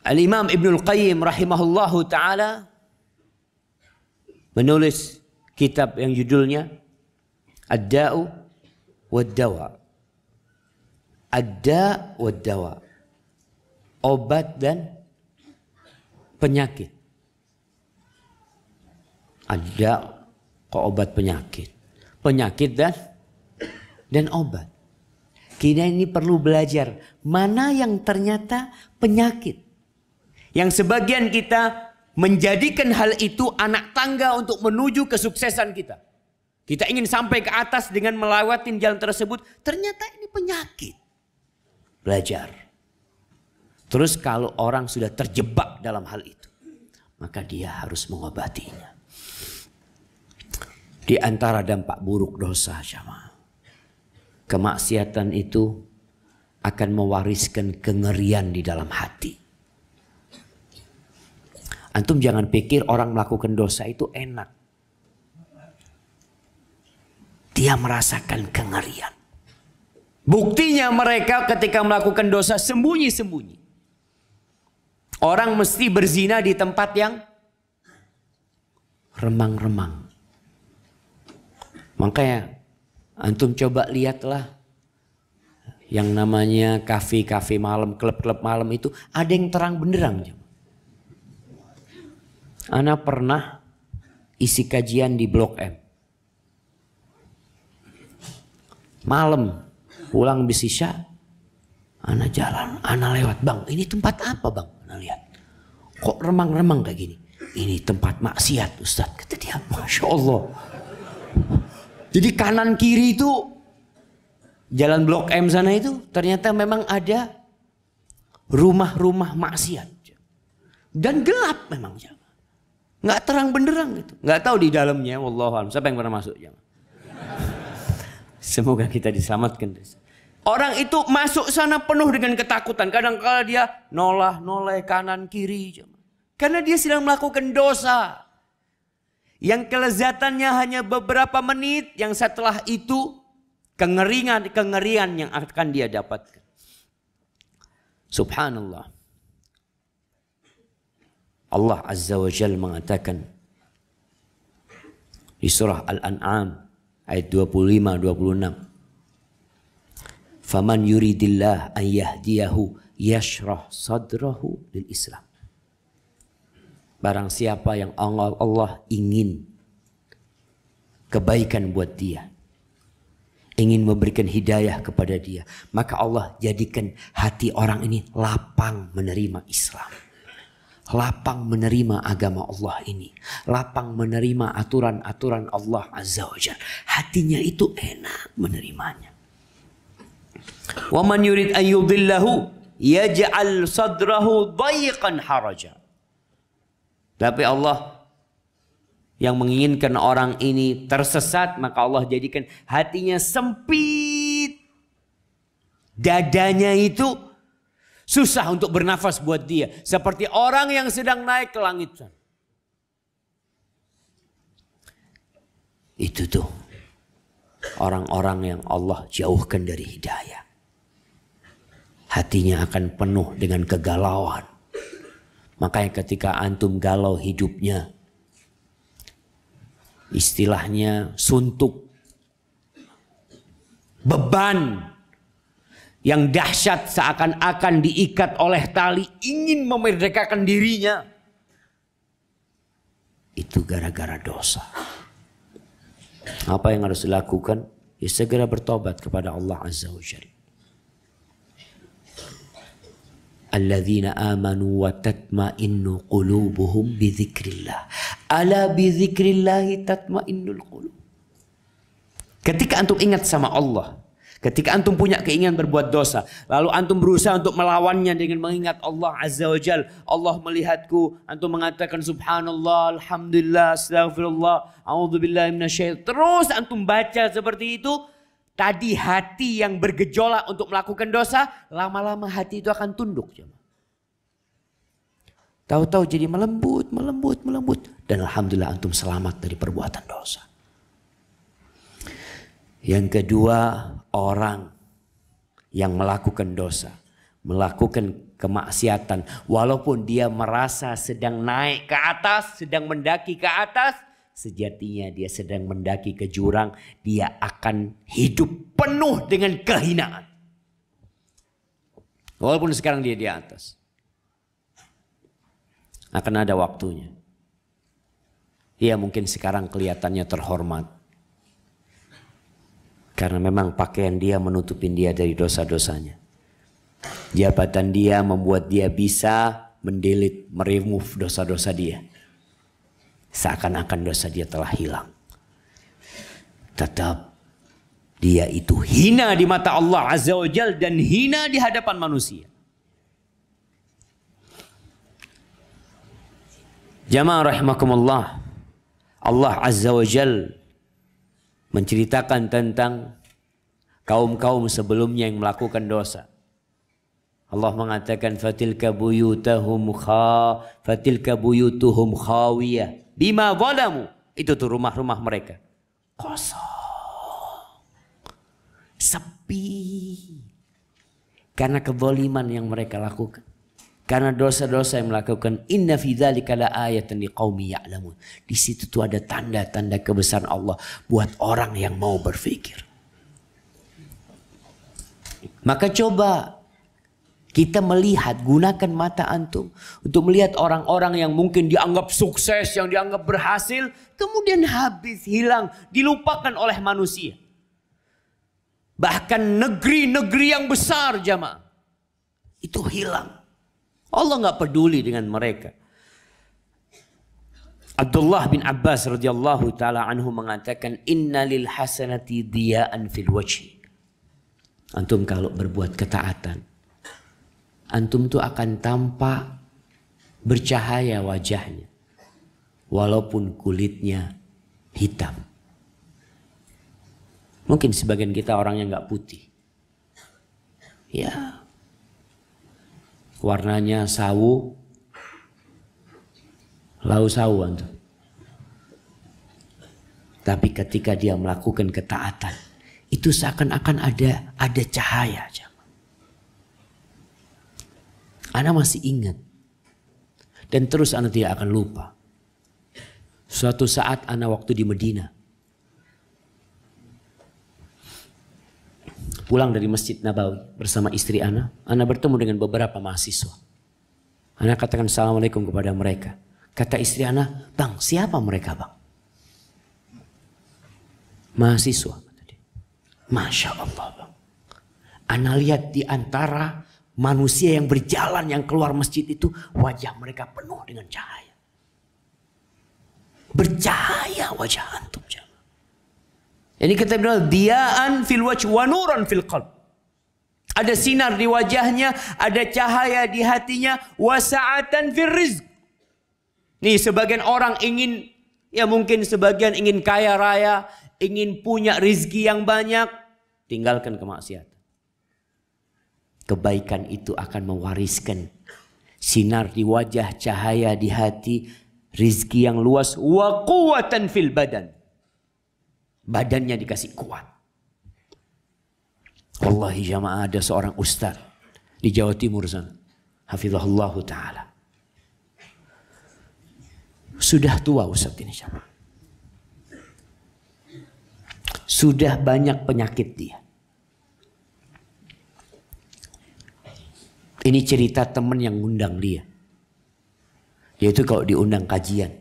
Al-Imam Ibnul Qayyim rahimahullahu ta'ala menulis kitab yang judulnya Ad-Da'u wad-Dawa. Ad-Da' wad-Dawa. Obat dan penyakit. Ada kok obat penyakit. Penyakit dan obat. Kita ini perlu belajar mana yang ternyata penyakit. Yang sebagian kita menjadikan hal itu anak tangga untuk menuju kesuksesan kita. Kita ingin sampai ke atas dengan melewati jalan tersebut. Ternyata ini penyakit. Belajar. Terus kalau orang sudah terjebak dalam hal itu, maka dia harus mengobatinya. Di antara dampak buruk dosa, jamaah, kemaksiatan itu akan mewariskan kengerian di dalam hati. Antum jangan pikir orang melakukan dosa itu enak. Dia merasakan kengerian. Buktinya mereka ketika melakukan dosa sembunyi-sembunyi. Orang mesti berzina di tempat yang remang-remang. Makanya antum coba lihatlah yang namanya kafe-kafe malam, klub-klub malam itu ada yang terang benderang. Ana pernah isi kajian di Blok M. Malam pulang bis isya, ana jalan, ana lewat, bang ini tempat apa bang? Ana lihat, kok remang-remang kayak gini? Ini tempat maksiat Ustaz, kata dia. Masya Allah. Jadi kanan kiri itu jalan Blok M sana itu ternyata memang ada rumah-rumah maksiat dan gelap memang, nggak terang benderang gitu, nggak tahu di dalamnya. Wallahualam, siapa yang pernah masuk? Semoga kita diselamatkan. Orang itu masuk sana penuh dengan ketakutan. Kadang-kala dia noleh kanan kiri karena dia sedang melakukan dosa. Yang kelezatannya hanya beberapa menit, yang setelah itu kengerian yang akan dia dapatkan. Subhanallah. Allah Azza wa Jalla mengatakan di surah Al-An'am ayat 25-26. Faman yuridillah an yahdiyahu yashrah sadrahu lil Islam. Barang siapa yang Allah ingin kebaikan buat dia, ingin memberikan hidayah kepada dia, maka Allah jadikan hati orang ini lapang menerima Islam, lapang menerima agama Allah ini, lapang menerima aturan-aturan Allah Azza wa Jalla. Hatinya itu enak menerimanya. Wa man yurid an yudillahu yaj'al sadrahu dayiqan haraja. Tapi Allah yang menginginkan orang ini tersesat, maka Allah jadikan hatinya sempit. Dadanya itu susah untuk bernafas buat dia. Seperti orang yang sedang naik ke langit. Itu tuh orang-orang yang Allah jauhkan dari hidayah. Hatinya akan penuh dengan kegalauan. Makanya ketika antum galau hidupnya, istilahnya suntuk, beban yang dahsyat seakan-akan diikat oleh tali, ingin memerdekakan dirinya. Itu gara-gara dosa. Apa yang harus dilakukan? Ya segera bertobat kepada Allah Azza wa Jalla. Alladzina amanu wa tatma'innu qulubuhum bidzikrillah. Ala bidzikrillahi tatma'innul qulub. Ketika antum ingat sama Allah, ketika antum punya keinginan berbuat dosa, lalu antum berusaha untuk melawannya dengan mengingat Allah Azza wa Jalla. Allah melihatku, antum mengatakan subhanallah, alhamdulillah, astagfirullah, a'udzubillahi minasyaitonir. Terus antum baca seperti itu, tadi hati yang bergejolak untuk melakukan dosa, lama-lama hati itu akan tunduk. Tahu-tahu jadi melembut. Dan alhamdulillah antum selamat dari perbuatan dosa. Yang kedua, orang yang melakukan dosa, melakukan kemaksiatan, walaupun dia merasa sedang naik ke atas, sedang mendaki ke atas, sejatinya dia sedang mendaki ke jurang. Dia akan hidup penuh dengan kehinaan. Walaupun sekarang dia di atas, akan ada waktunya. Dia mungkin sekarang kelihatannya terhormat, karena memang pakaian dia menutupin dia dari dosa-dosanya. Jabatan dia membuat dia bisa mendelete, meremove dosa-dosa dia. Seakan-akan dosa dia telah hilang. Tetap dia itu hina di mata Allah Azza wa Jalla dan hina di hadapan manusia. Jamaah rahimakumullah. Allah Azza wa Jalla menceritakan tentang kaum-kaum sebelumnya yang melakukan dosa. Allah mengatakan fatilka buyutuhum khawiyah bima zalamu. Itu tuh rumah-rumah mereka kosong, sepi, karena kezaliman yang mereka lakukan, karena dosa-dosa yang melakukan. Inna fi dzalika laayatan liqaumi ya'lamun. Di situ tuh ada tanda-tanda kebesaran Allah buat orang yang mau berpikir. Maka coba kita melihat, gunakan mata antum untuk melihat orang-orang yang mungkin dianggap sukses, yang dianggap berhasil, kemudian habis, hilang, dilupakan oleh manusia. Bahkan negeri-negeri yang besar, jamaah, itu hilang. Allah nggak peduli dengan mereka. Abdullah bin Abbas radhiyallahu taala anhu mengatakan, innalil hasanati diya'an fil wajhi. Antum kalau berbuat ketaatan, antum tuh akan tampak bercahaya wajahnya, walaupun kulitnya hitam. Mungkin sebagian kita orangnya nggak putih, ya, warnanya sawu, lau sawu antum. Tapi ketika dia melakukan ketaatan, itu seakan-akan ada cahaya. Ana masih ingat, dan terus ana tidak akan lupa. Suatu saat ana waktu di Medina, pulang dari Masjid Nabawi bersama istri ana bertemu dengan beberapa mahasiswa. Ana katakan assalamualaikum kepada mereka. Kata istri ana, bang, siapa mereka bang? Mahasiswa. Masya Allah bang. Ana lihat di antara manusia yang berjalan, yang keluar masjid itu, wajah mereka penuh dengan cahaya. Bercahaya wajah antum. Ini kita bilang diya'an fil wajh wa nuran fil qalb. Ada sinar di wajahnya, ada cahaya di hatinya, wa sa'atan fil rizq. Nih sebagian orang ingin, ya mungkin sebagian ingin kaya raya, ingin punya rizki yang banyak, tinggalkan kemaksiatan. Kebaikan itu akan mewariskan sinar di wajah, cahaya di hati, rizki yang luas, wa quwwatan fil badan. Badannya dikasih kuat. Wallahi jamaah, ada seorang ustaz di Jawa Timur sana, hafizahullah ta'ala. Sudah tua ustaz ini jamaah. Sudah banyak penyakit dia. Ini cerita teman yang ngundang dia. Yaitu kalau diundang kajian.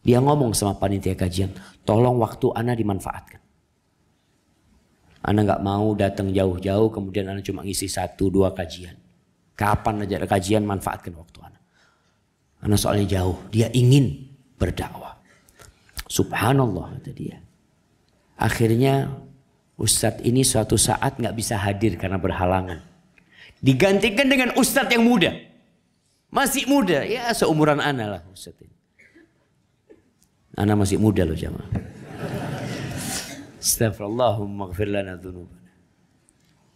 Dia ngomong sama panitia kajian, tolong waktu ana dimanfaatkan. Ana nggak mau datang jauh-jauh, kemudian ana cuma ngisi 1-2 kajian. Kapan aja ada kajian, manfaatkan waktu ana. Ana soalnya jauh, dia ingin berdakwah. Subhanallah, kata dia. Akhirnya ustadz ini suatu saat nggak bisa hadir karena berhalangan. Digantikan dengan ustadz yang muda. Masih muda, ya seumuran ana lah ustadz ini. Ana masih muda loh jamaah. Astaghfirullahumma gfir lana dzunubana.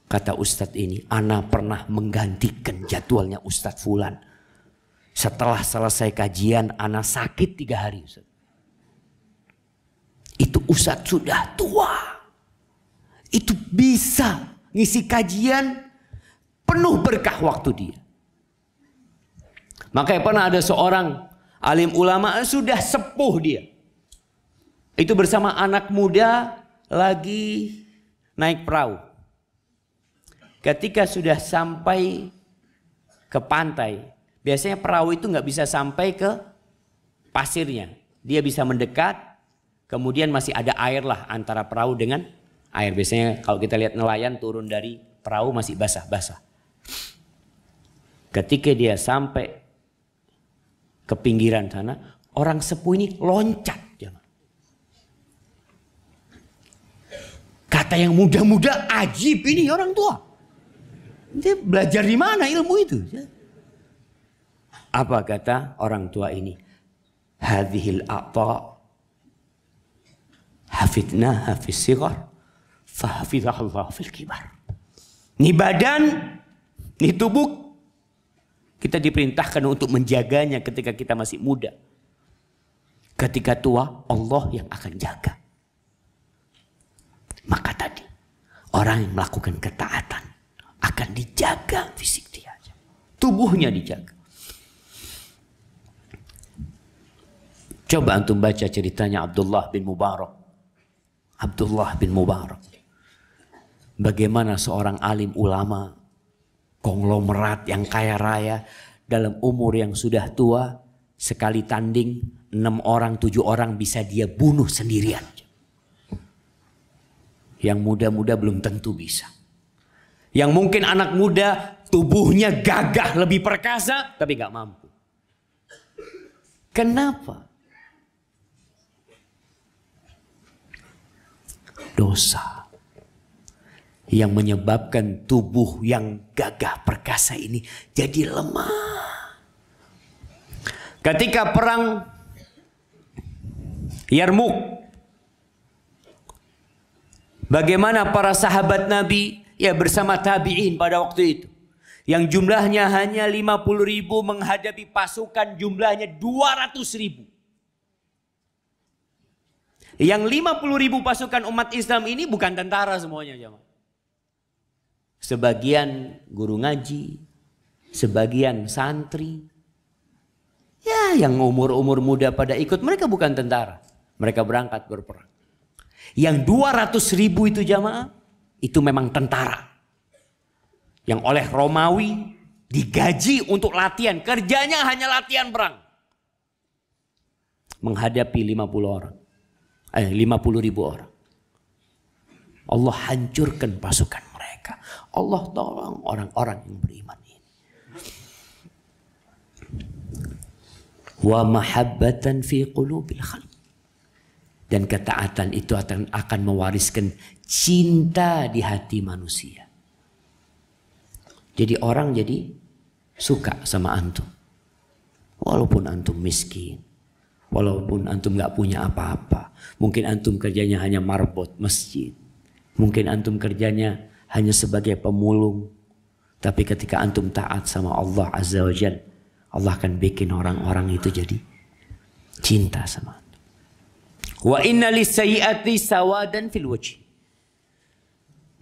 Kata ustadz ini, ana pernah menggantikan jadwalnya ustadz fulan. Setelah selesai kajian, ana sakit 3 hari ustadz. Itu ustadz sudah tua. Itu bisa ngisi kajian penuh berkah waktu dia. Makanya pernah ada seorang alim ulama sudah sepuh dia. Itu bersama anak muda lagi naik perahu. Ketika sudah sampai ke pantai, biasanya perahu itu nggak bisa sampai ke pasirnya. Dia bisa mendekat, kemudian masih ada air lah antara perahu dengan air. Biasanya kalau kita lihat nelayan turun dari perahu masih basah-basah. Ketika dia sampai ke pinggiran sana, orang sepuh ini loncat. Kata yang muda-muda, ajib ini orang tua. Dia belajar di mana ilmu itu? Apa kata orang tua ini? Hadhil a'ta hafidnaha fis sighar fahafidhahallah fil kibar. Ini badan, ini tubuh, kita diperintahkan untuk menjaganya ketika kita masih muda. Ketika tua, Allah yang akan jaga. Maka tadi, orang yang melakukan ketaatan akan dijaga fisik dia. Tubuhnya dijaga. Coba antum baca ceritanya Abdullah bin Mubarak. Abdullah bin Mubarak. Bagaimana seorang alim ulama, konglomerat yang kaya raya, dalam umur yang sudah tua, sekali tanding 6 orang, 7 orang bisa dia bunuh sendirian. Yang muda-muda belum tentu bisa. Yang mungkin anak muda tubuhnya gagah lebih perkasa tapi gak mampu. Kenapa? Dosa yang menyebabkan tubuh yang gagah perkasa ini jadi lemah. Ketika perang Yarmuk, bagaimana para sahabat Nabi ya bersama tabi'in pada waktu itu. Yang jumlahnya hanya 50.000 menghadapi pasukan jumlahnya 200.000. Yang 50.000 pasukan umat Islam ini bukan tentara semuanya. Sebagian guru ngaji, sebagian santri. Ya yang umur-umur muda pada ikut, mereka bukan tentara. Mereka berangkat berperang. Yang 200.000 itu jamaah, itu memang tentara. Yang oleh Romawi digaji untuk latihan. Kerjanya hanya latihan perang. Menghadapi 50.000 orang. Allah hancurkan pasukan mereka. Allah tolong orang-orang yang beriman ini. Wa mahabbatan fi qulubil khalq. Dan ketaatan itu akan mewariskan cinta di hati manusia. Jadi orang jadi suka sama antum. Walaupun antum miskin. Walaupun antum gak punya apa-apa. Mungkin antum kerjanya hanya marbot masjid. Mungkin antum kerjanya hanya sebagai pemulung. Tapi ketika antum taat sama Allah Azza wa Jalla, Allah akan bikin orang-orang itu jadi cinta sama antum. Wa inna lisayyi'ati sawadan fil wajh.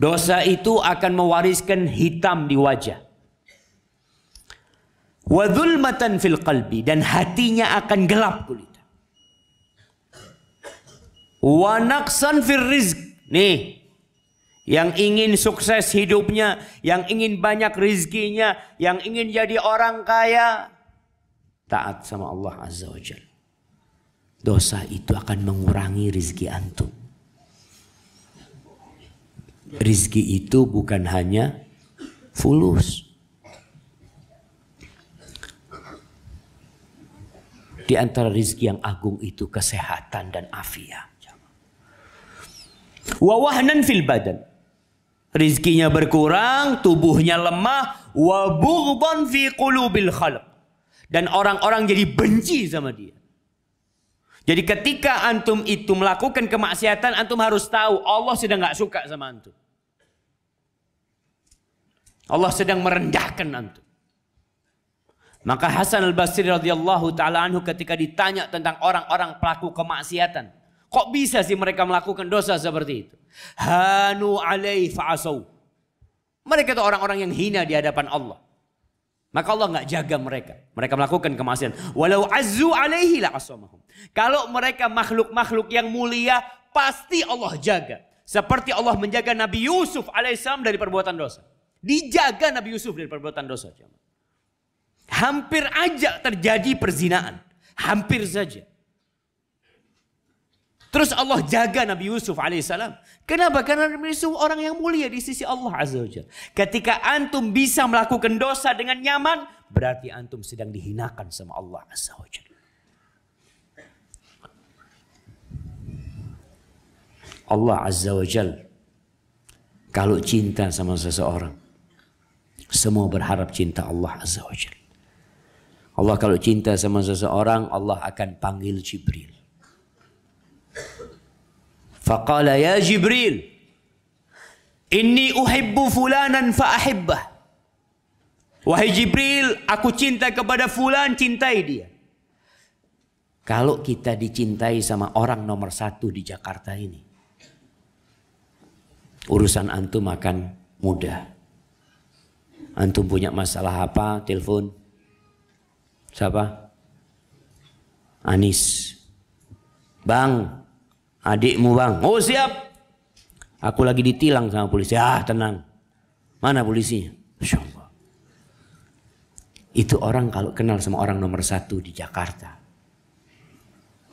Dosa itu akan mewariskan hitam di wajah. Wa dhulmatan fil qalbi, dan hatinya akan gelap gulita. Wa naqsan fil rizq. Nih, yang ingin sukses hidupnya, yang ingin banyak rizkinya, yang ingin jadi orang kaya, taat sama Allah Azza wa Jalla. Dosa itu akan mengurangi rizki antum. Rizki itu bukan hanya fulus. Di antara rizki yang agung itu kesehatan dan afiat. Wa wahnan fil badan. Rizkinya berkurang, tubuhnya lemah. Wa bughdan fi qulubil khalq. Dan orang-orang jadi benci sama dia. Jadi ketika antum itu melakukan kemaksiatan, antum harus tahu Allah sedang gak suka sama antum. Allah sedang merendahkan antum. Maka Hasan al-Basri radhiyallahu ta'ala anhu ketika ditanya tentang orang-orang pelaku kemaksiatan. Kok bisa sih mereka melakukan dosa seperti itu? Hanu alaihi fa'asau. Mereka itu orang-orang yang hina di hadapan Allah. Maka Allah nggak jaga mereka. Mereka melakukan kemaksiatan. Walau azzu alaihi la'asamahum. Kalau mereka makhluk-makhluk yang mulia, pasti Allah jaga. Seperti Allah menjaga Nabi Yusuf alaihissalam dari perbuatan dosa. Dijaga Nabi Yusuf dari perbuatan dosa. Hampir aja terjadi perzinaan. Hampir saja. Terus Allah jaga Nabi Yusuf alaihissalam. Kenapa? Karena Nabi Yusuf orang yang mulia di sisi Allah Azza wa Jalla. Ketika antum bisa melakukan dosa dengan nyaman, berarti antum sedang dihinakan sama Allah Azza wa Jalla. Allah Azza wa Jalla kalau cinta sama seseorang, semua berharap cinta Allah Azza wa Jalla. Allah kalau cinta sama seseorang, Allah akan panggil Jibril. Faqala ya Jibril, inni uhibbu fulanan fa'ahibbah. Wahai Jibril, aku cinta kepada fulan, cintai dia. Kalau kita dicintai sama orang nomor 1 di Jakarta ini, urusan antum akan mudah. Antum punya masalah apa, telepon. Siapa? Anis. Bang, adikmu bang. Oh siap. Aku lagi ditilang sama polisi. Ah tenang. Mana polisinya? Masya Allah. Itu orang kalau kenal sama orang nomor 1 di Jakarta,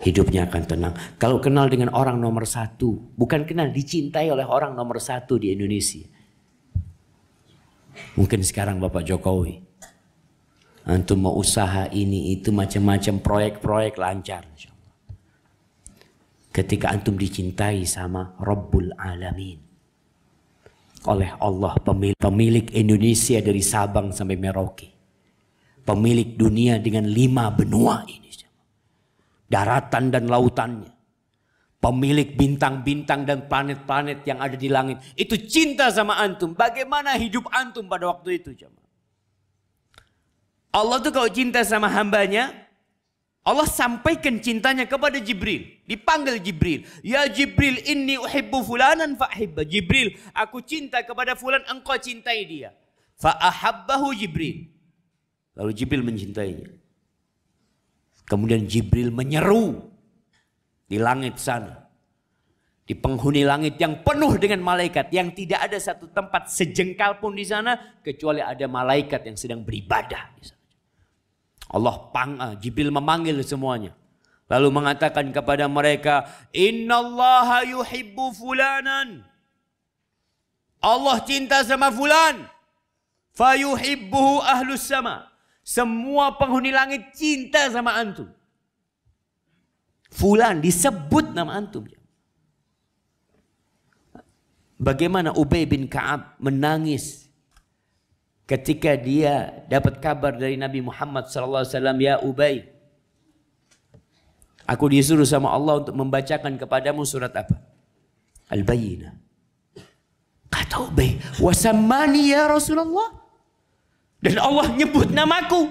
hidupnya akan tenang. Kalau kenal dengan orang nomor 1, bukan kenal, dicintai oleh orang nomor 1 di Indonesia. Mungkin sekarang Bapak Jokowi. Antum mau usaha ini itu macam-macam proyek-proyek lancar. Ketika antum dicintai sama Rabbul Alamin, oleh Allah, pemilik Indonesia dari Sabang sampai Merauke, pemilik dunia dengan 5 benua ini, daratan dan lautannya, pemilik bintang-bintang dan planet-planet yang ada di langit, itu cinta sama antum. Bagaimana hidup antum pada waktu itu, jemaah? Allah tuh kalau cinta sama hambanya, Allah sampaikan cintanya kepada Jibril. Dipanggil Jibril. Ya Jibril, inni uhibbu fulanan fa'ahibba. Jibril, aku cinta kepada fulan, engkau cintai dia. Fa'ahabbahu Jibril. Lalu Jibril mencintainya. Kemudian Jibril menyeru di langit sana. Di penghuni langit yang penuh dengan malaikat. Yang tidak ada satu tempat sejengkal pun di sana, kecuali ada malaikat yang sedang beribadah di sana. Jibril memanggil semuanya. Lalu mengatakan kepada mereka, innallaha yuhibbu fulanan. Allah cinta sama fulan. Fayuhibbuhu ahlus sama. Semua penghuni langit cinta sama antum. Fulan disebut nama antum. Bagaimana Ubay bin Ka'ab menangis ketika dia dapat kabar dari Nabi Muhammad SAW, ya Ubay, aku disuruh sama Allah untuk membacakan kepadamu surat apa? Al-Bayyinah. Kata Ubay, wasammani ya Rasulullah. Dan Allah nyebut namaku.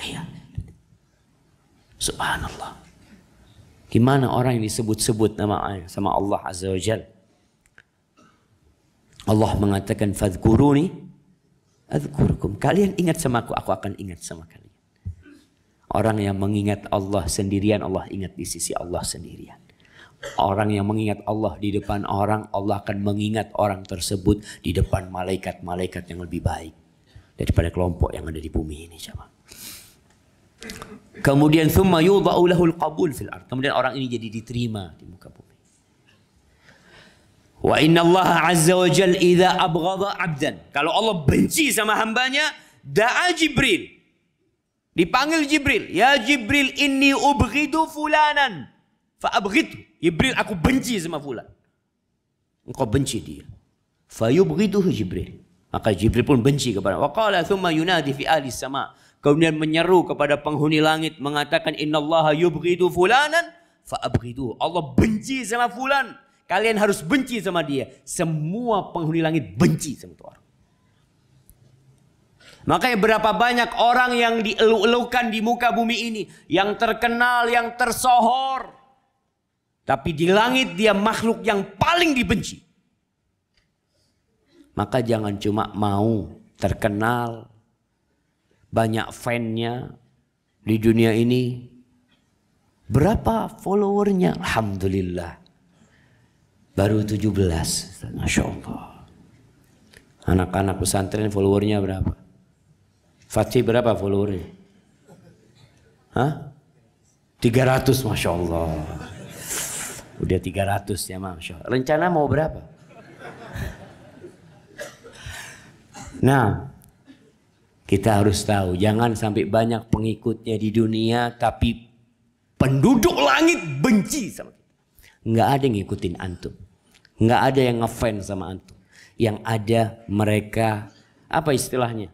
Iya. Subhanallah. Gimana orang yang disebut-sebut namanya sama Allah Azza wa Jalla? Allah mengatakan fadhkuruni adzkurkum. Kalian ingat sama aku akan ingat sama kalian. Orang yang mengingat Allah sendirian, Allah ingat di sisi Allah sendirian. Orang yang mengingat Allah di depan orang, Allah akan mengingat orang tersebut di depan malaikat-malaikat yang lebih baik daripada kelompok yang ada di bumi ini. Kemudian thumma yudha'u lahul qabul fil ard. Kemudian orang ini jadi diterima di muka bumi. Wa inna Allah azza wa jal idza abghadha 'abdan. Kalau Allah benci sama hambanya, da'a Jibril. Dipanggil Jibril, ya Jibril inni ubghidu fulanan fa abghidhu. Jibril, aku benci sama fulan. Engkau benci dia. Fa yubghiduhu Jibril. Maka Jibril pun benci kepada. Wa qala thumma yunadi fi ahli sama. Kemudian menyeru kepada penghuni langit mengatakan innallaha yubghidu fulanan fa abghidhu. Allah benci sama fulan. Kalian harus benci sama dia. Semua penghuni langit benci sama itu orang. Makanya berapa banyak orang yang dielu-elukan di muka bumi ini. Yang terkenal, yang tersohor. Tapi di langit dia makhluk yang paling dibenci. Maka jangan cuma mau terkenal. Banyak fan-nya di dunia ini. Berapa followernya? Alhamdulillah. Baru 17. Masya Allah. Anak-anak pesantren followernya berapa? Fatih berapa followernya? Hah? 300 Masya Allah. Udah 300 ya Masya Allah. Rencana mau berapa? Nah, kita harus tahu. Jangan sampai banyak pengikutnya di dunia. Tapi penduduk langit benci sama kita. Nggak ada yang ngikutin antum. Nggak ada yang ngefans sama antum. Yang ada mereka, apa istilahnya?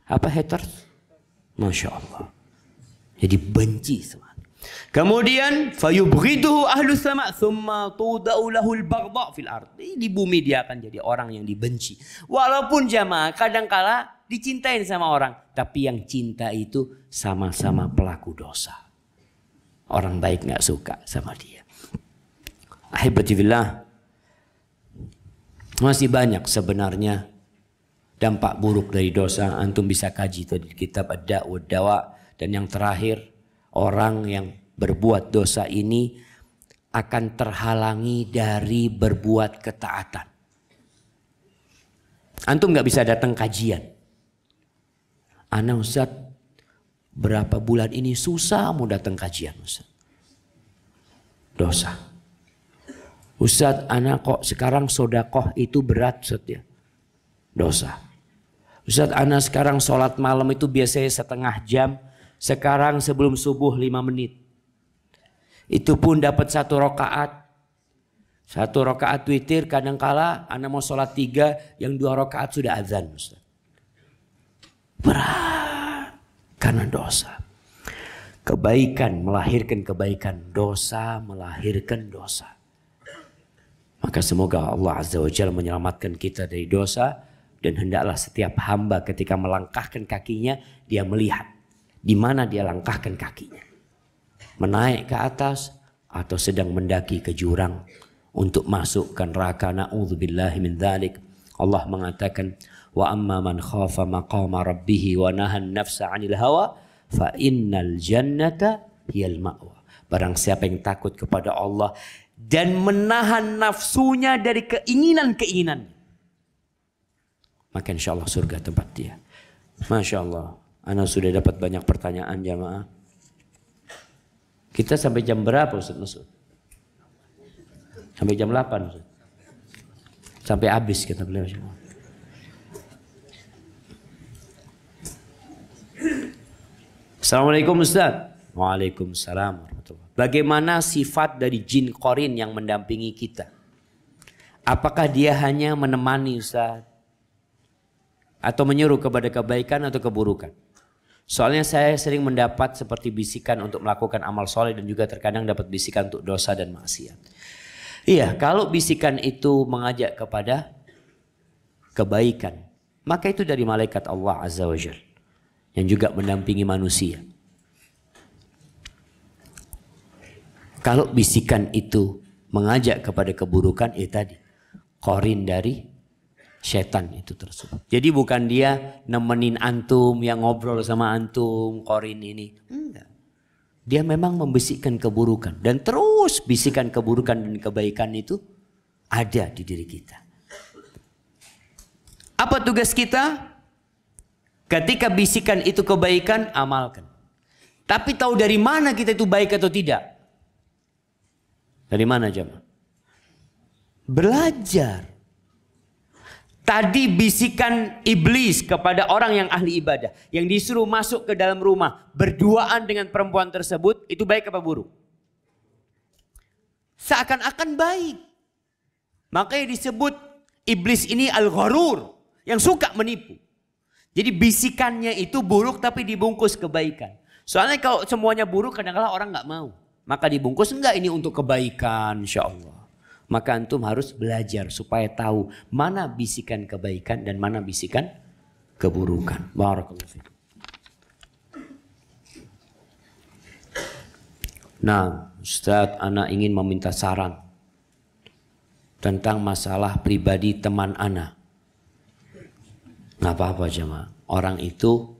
Apa haters? Masya Allah. Jadi benci sama. Kemudian fayubghiduhu ahlu sama thumma tuda'u lahul baghdha fil ard. Di bumi dia akan jadi orang yang dibenci. Walaupun jamaah kadangkala dicintain sama orang, tapi yang cinta itu sama-sama pelaku dosa. Orang baik nggak suka sama dia. Ahibati fillah. Masih banyak sebenarnya dampak buruk dari dosa. Antum bisa kaji tadi di kitab Ad-Da' wa Dawa. Dan yang terakhir, orang yang berbuat dosa ini akan terhalangi dari berbuat ketaatan. Antum nggak bisa datang kajian. Ana Ustaz, berapa bulan ini susah mau datang kajian Ustaz. Dosa. Ustaz, ana kok sekarang sodakoh itu berat Ustaz ya. Dosa. Ustaz, ana sekarang sholat malam itu biasanya setengah jam. Sekarang sebelum subuh 5 menit. Itu pun dapat 1 rakaat. 1 rakaat witir kadangkala ana mau sholat 3. Yang 2 rakaat sudah azan Ustaz. Berat. Karena dosa. Kebaikan melahirkan kebaikan. Dosa melahirkan dosa. Maka semoga Allah Azza wa Jalla menyelamatkan kita dari dosa. Dan hendaklah setiap hamba ketika melangkahkan kakinya. Dia melihat. Di mana dia langkahkan kakinya. Menaik ke atas atau sedang mendaki ke jurang untuk masuk ke neraka. Na'udzubillahi min dzalik. Allah mengatakan wa amma man khafa maqama rabbih wa nahan nafsa 'anil hawa fa innal jannata hiyal ma'wa. Barang siapa yang takut kepada Allah dan menahan nafsunya dari keinginan-keinginan, maka insyaallah surga tempat dia. Masya Allah. Ana sudah dapat banyak pertanyaan jamaah. Kita sampai jam berapa Ustaz Masud? Sampai jam 8 Ustaz. Sampai habis kata beliau. Assalamualaikum Ustaz. Waalaikumsalam warahmatullahi. Bagaimana sifat dari jin qarin yang mendampingi kita? Apakah dia hanya menemani Ustaz? Atau menyuruh kepada kebaikan atau keburukan? Soalnya saya sering mendapat seperti bisikan untuk melakukan amal soleh dan juga terkadang dapat bisikan untuk dosa dan maksiat. Iya, kalau bisikan itu mengajak kepada kebaikan, maka itu dari malaikat Allah Azza wa Jalla yang juga mendampingi manusia. Kalau bisikan itu mengajak kepada keburukan, tadi qarin dari setan itu tersebut. Jadi bukan dia nemenin antum yang ngobrol sama antum, qarin ini. Enggak. dia memang membisikkan keburukan. Dan terus bisikan keburukan dan kebaikan itu ada di diri kita. Apa tugas kita? Ketika bisikan itu kebaikan, amalkan. Tapi tahu dari mana kita itu baik atau tidak? Dari mana jemaah? Belajar. Tadi bisikan iblis kepada orang yang ahli ibadah, yang disuruh masuk ke dalam rumah berduaan dengan perempuan tersebut, itu baik apa buruk? Seakan-akan baik. Makanya disebut iblis ini al-gharur, yang suka menipu. Jadi bisikannya itu buruk tapi dibungkus kebaikan. Soalnya kalau semuanya buruk kadang-kadang orang nggak mau. Maka dibungkus, enggak, ini untuk kebaikan insya Allah. Maka antum harus belajar supaya tahu mana bisikan kebaikan dan mana bisikan keburukan. Barakallahu fikum. Nah, Ustaz, ana ingin meminta saran tentang masalah pribadi teman ana. Nggak apa-apa jemaah. Orang itu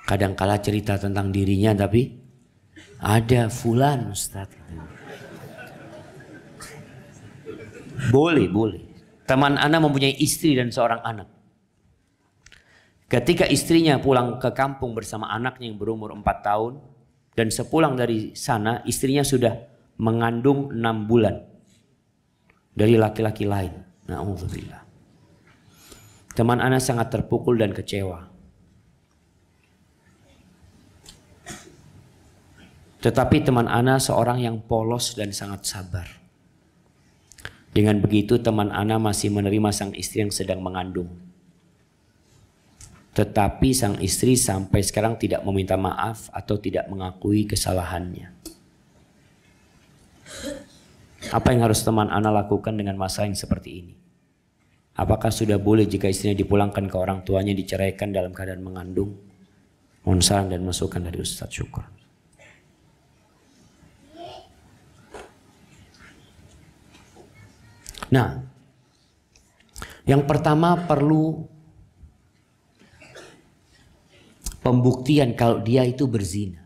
kadang-kala cerita tentang dirinya tapi ada fulan Ustaz. Boleh. Teman ana mempunyai istri dan seorang anak. Ketika istrinya pulang ke kampung bersama anaknya yang berumur 4 tahun. Dan sepulang dari sana istrinya sudah mengandung 6 bulan. Dari laki-laki lain. Na'udzubillah. Teman ana sangat terpukul dan kecewa. Tetapi teman ana seorang yang polos dan sangat sabar. Dengan begitu teman ana masih menerima sang istri yang sedang mengandung. Tetapi sang istri sampai sekarang tidak meminta maaf atau tidak mengakui kesalahannya. Apa yang harus teman ana lakukan dengan masalah yang seperti ini? Apakah sudah boleh jika istrinya dipulangkan ke orang tuanya diceraikan dalam keadaan mengandung? Mohon saran dan masukan dari Ustaz. Syukran. Nah, yang pertama perlu pembuktian kalau dia itu berzina.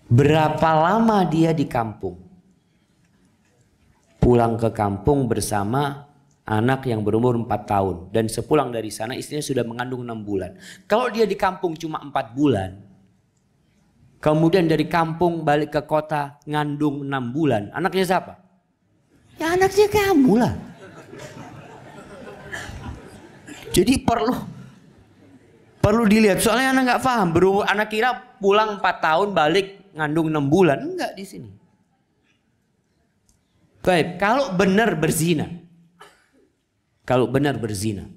Berapa lama dia di kampung? Pulang ke kampung bersama anak yang berumur 4 tahun. Dan sepulang dari sana istrinya sudah mengandung 6 bulan. Kalau dia di kampung cuma 4 bulan. Kemudian dari kampung balik ke kota ngandung 6 bulan. Anaknya siapa? Ya anaknya kamu lah. Jadi perlu dilihat. Soalnya anak nggak paham. Anak kira pulang 4 tahun balik ngandung 6 bulan. Enggak di sini. Baik, kalau benar berzina. Kalau benar berzina.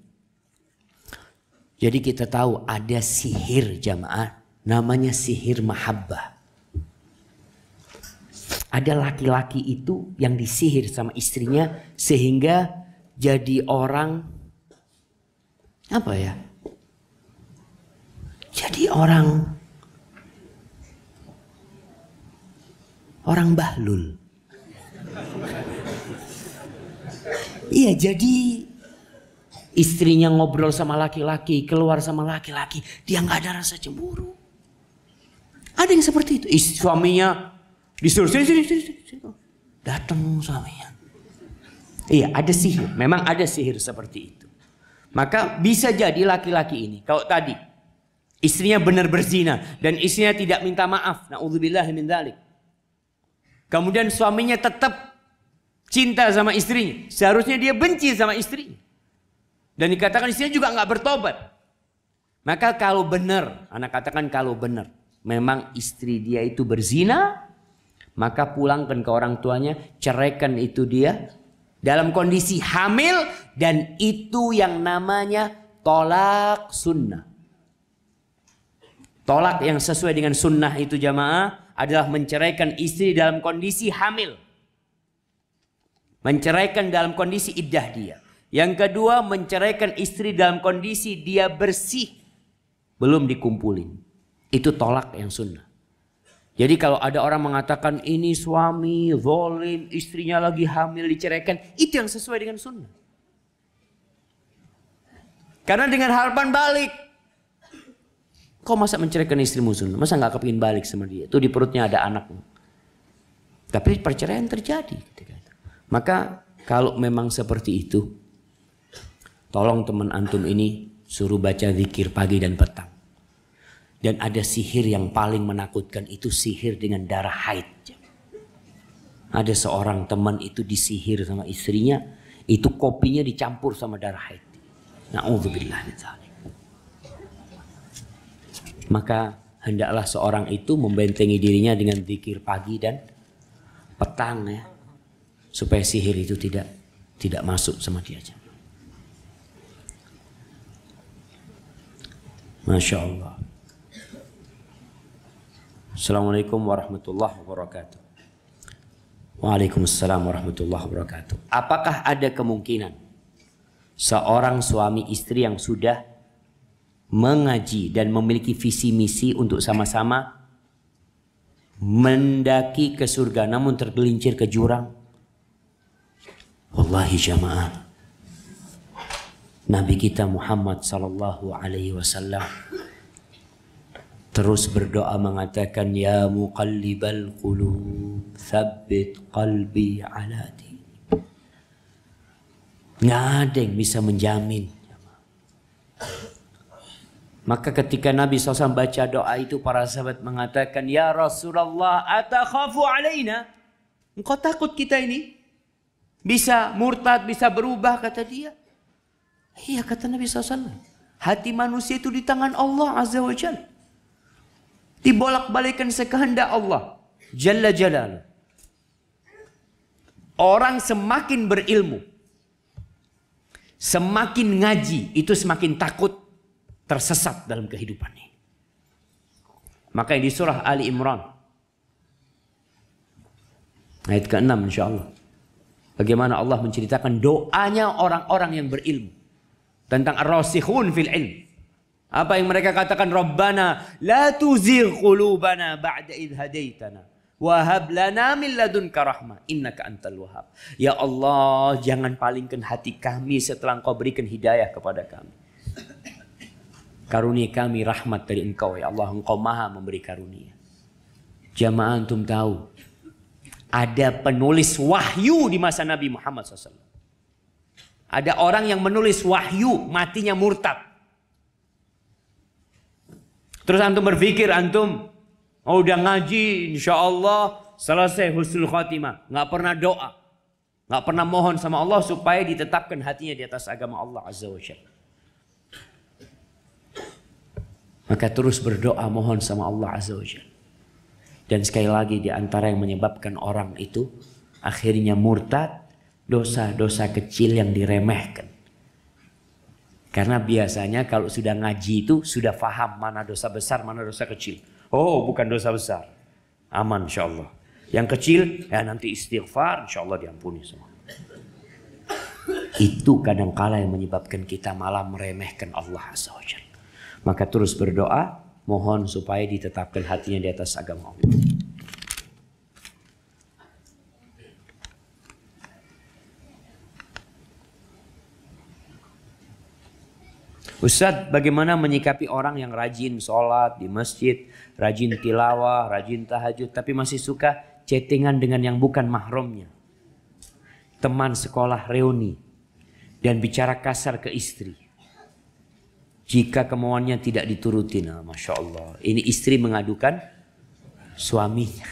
Jadi kita tahu ada sihir jamaah. Namanya sihir mahabbah. Ada laki-laki itu yang disihir sama istrinya sehingga jadi orang apa ya? Jadi orang bahlul. Iya, jadi istrinya ngobrol sama laki-laki, keluar sama laki-laki, dia nggak ada rasa cemburu. Ada yang seperti itu. Suaminya disuruh sini. Datang suaminya. Iya, ada sihir. Memang ada sihir seperti itu. Maka bisa jadi laki-laki ini, kalau tadi istrinya benar berzina dan istrinya tidak minta maaf, na'udzubillah min dzalik. Kemudian suaminya tetap cinta sama istrinya, seharusnya dia benci sama istrinya. Dan dikatakan istrinya juga nggak bertobat. Maka kalau benar, anak katakan kalau benar, memang istri dia itu berzina, maka pulangkan ke orang tuanya, ceraikan itu dia dalam kondisi hamil, dan itu yang namanya tolak sunnah. Tolak yang sesuai dengan sunnah itu jamaah adalah menceraikan istri dalam kondisi hamil. Menceraikan dalam kondisi iddah dia. Yang kedua, menceraikan istri dalam kondisi dia bersih, belum dikumpulin. Itu tolak yang sunnah. Jadi kalau ada orang mengatakan ini suami zalim, istrinya lagi hamil diceraikan, itu yang sesuai dengan sunnah. Karena dengan harapan balik. Kau masa menceraikan istrimu sunnah? Masa nggak kepingin balik sama dia? Tuh di perutnya ada anakmu. Tapi perceraian terjadi ketika itu. Maka kalau memang seperti itu, tolong teman antum ini suruh baca zikir pagi dan petang. Dan ada sihir yang paling menakutkan, itu sihir dengan darah haid. Ada seorang teman itu disihir sama istrinya, itu kopinya dicampur sama darah haid. Na'udzubillah min dzalik. Maka hendaklah seorang itu membentengi dirinya dengan zikir pagi dan petang ya, supaya sihir itu tidak masuk sama dia. Masya Allah. Assalamualaikum warahmatullahi wabarakatuh. Waalaikumsalam warahmatullahi wabarakatuh. Apakah ada kemungkinan seorang suami istri yang sudah mengaji dan memiliki visi misi untuk sama-sama mendaki ke surga namun tergelincir ke jurang? Wallahi jamaah, Nabi kita Muhammad sallallahu alaihi wasallam terus berdoa mengatakan, ya muqallibal qulub tsabbit qalbi ala din. Nggak ada yang bisa menjamin. Maka ketika Nabi SAW baca doa itu, para sahabat mengatakan, ya Rasulullah, atakhafu alaina? Engkau takut kita ini bisa murtad, bisa berubah, kata dia. Iya, kata Nabi SAW. Hati manusia itu di tangan Allah Azza wa Jalla. Dibolak-balikan sekehendak Allah Jalla Jalaluh. Orang semakin berilmu, semakin ngaji, itu semakin takut tersesat dalam kehidupan ini. Maka di surah Ali Imran ayat ke-6 insyaallah, bagaimana Allah menceritakan doanya orang-orang yang berilmu tentang ar-rasikhun fil ilm. Apa yang mereka katakan? Rabbana la tuzigh qulubana ba'da idh hadaitana wa hab lana min ladunka rahmah innaka antal wahhab. Ya Allah, jangan palingkan hati kami setelah Engkau berikan hidayah kepada kami. Karunia kami rahmat dari Engkau, ya Allah, Engkau maha memberi karunia. Jamaah antum tahu, ada penulis wahyu di masa Nabi Muhammad SAW. Ada orang yang menulis wahyu, matinya murtad. Terus antum berpikir, antum udah ngaji, insya Allah selesai husnul khatimah. Nggak pernah doa, nggak pernah mohon sama Allah supaya ditetapkan hatinya di atas agama Allah Azza wa Jalla. Maka terus berdoa mohon sama Allah Azza wa Jalla. Dan sekali lagi, di antara yang menyebabkan orang itu akhirnya murtad, dosa-dosa kecil yang diremehkan. Karena biasanya kalau sudah ngaji itu sudah paham mana dosa besar, mana dosa kecil. Oh, bukan dosa besar, aman insya Allah. Yang kecil ya nanti istighfar, insya Allah diampuni semua. Itu kadangkala yang menyebabkan kita malah meremehkan Allah Azza wa Jalla. Maka terus berdoa, mohon supaya ditetapkan hatinya di atas agama Allah. Ustadz, bagaimana menyikapi orang yang rajin sholat di masjid, rajin tilawah, rajin tahajud, tapi masih suka chattingan dengan yang bukan mahramnya? Teman sekolah reuni dan bicara kasar ke istri. Jika kemauannya tidak dituruti, nah, Masya Allah. Ini istri mengadukan suaminya.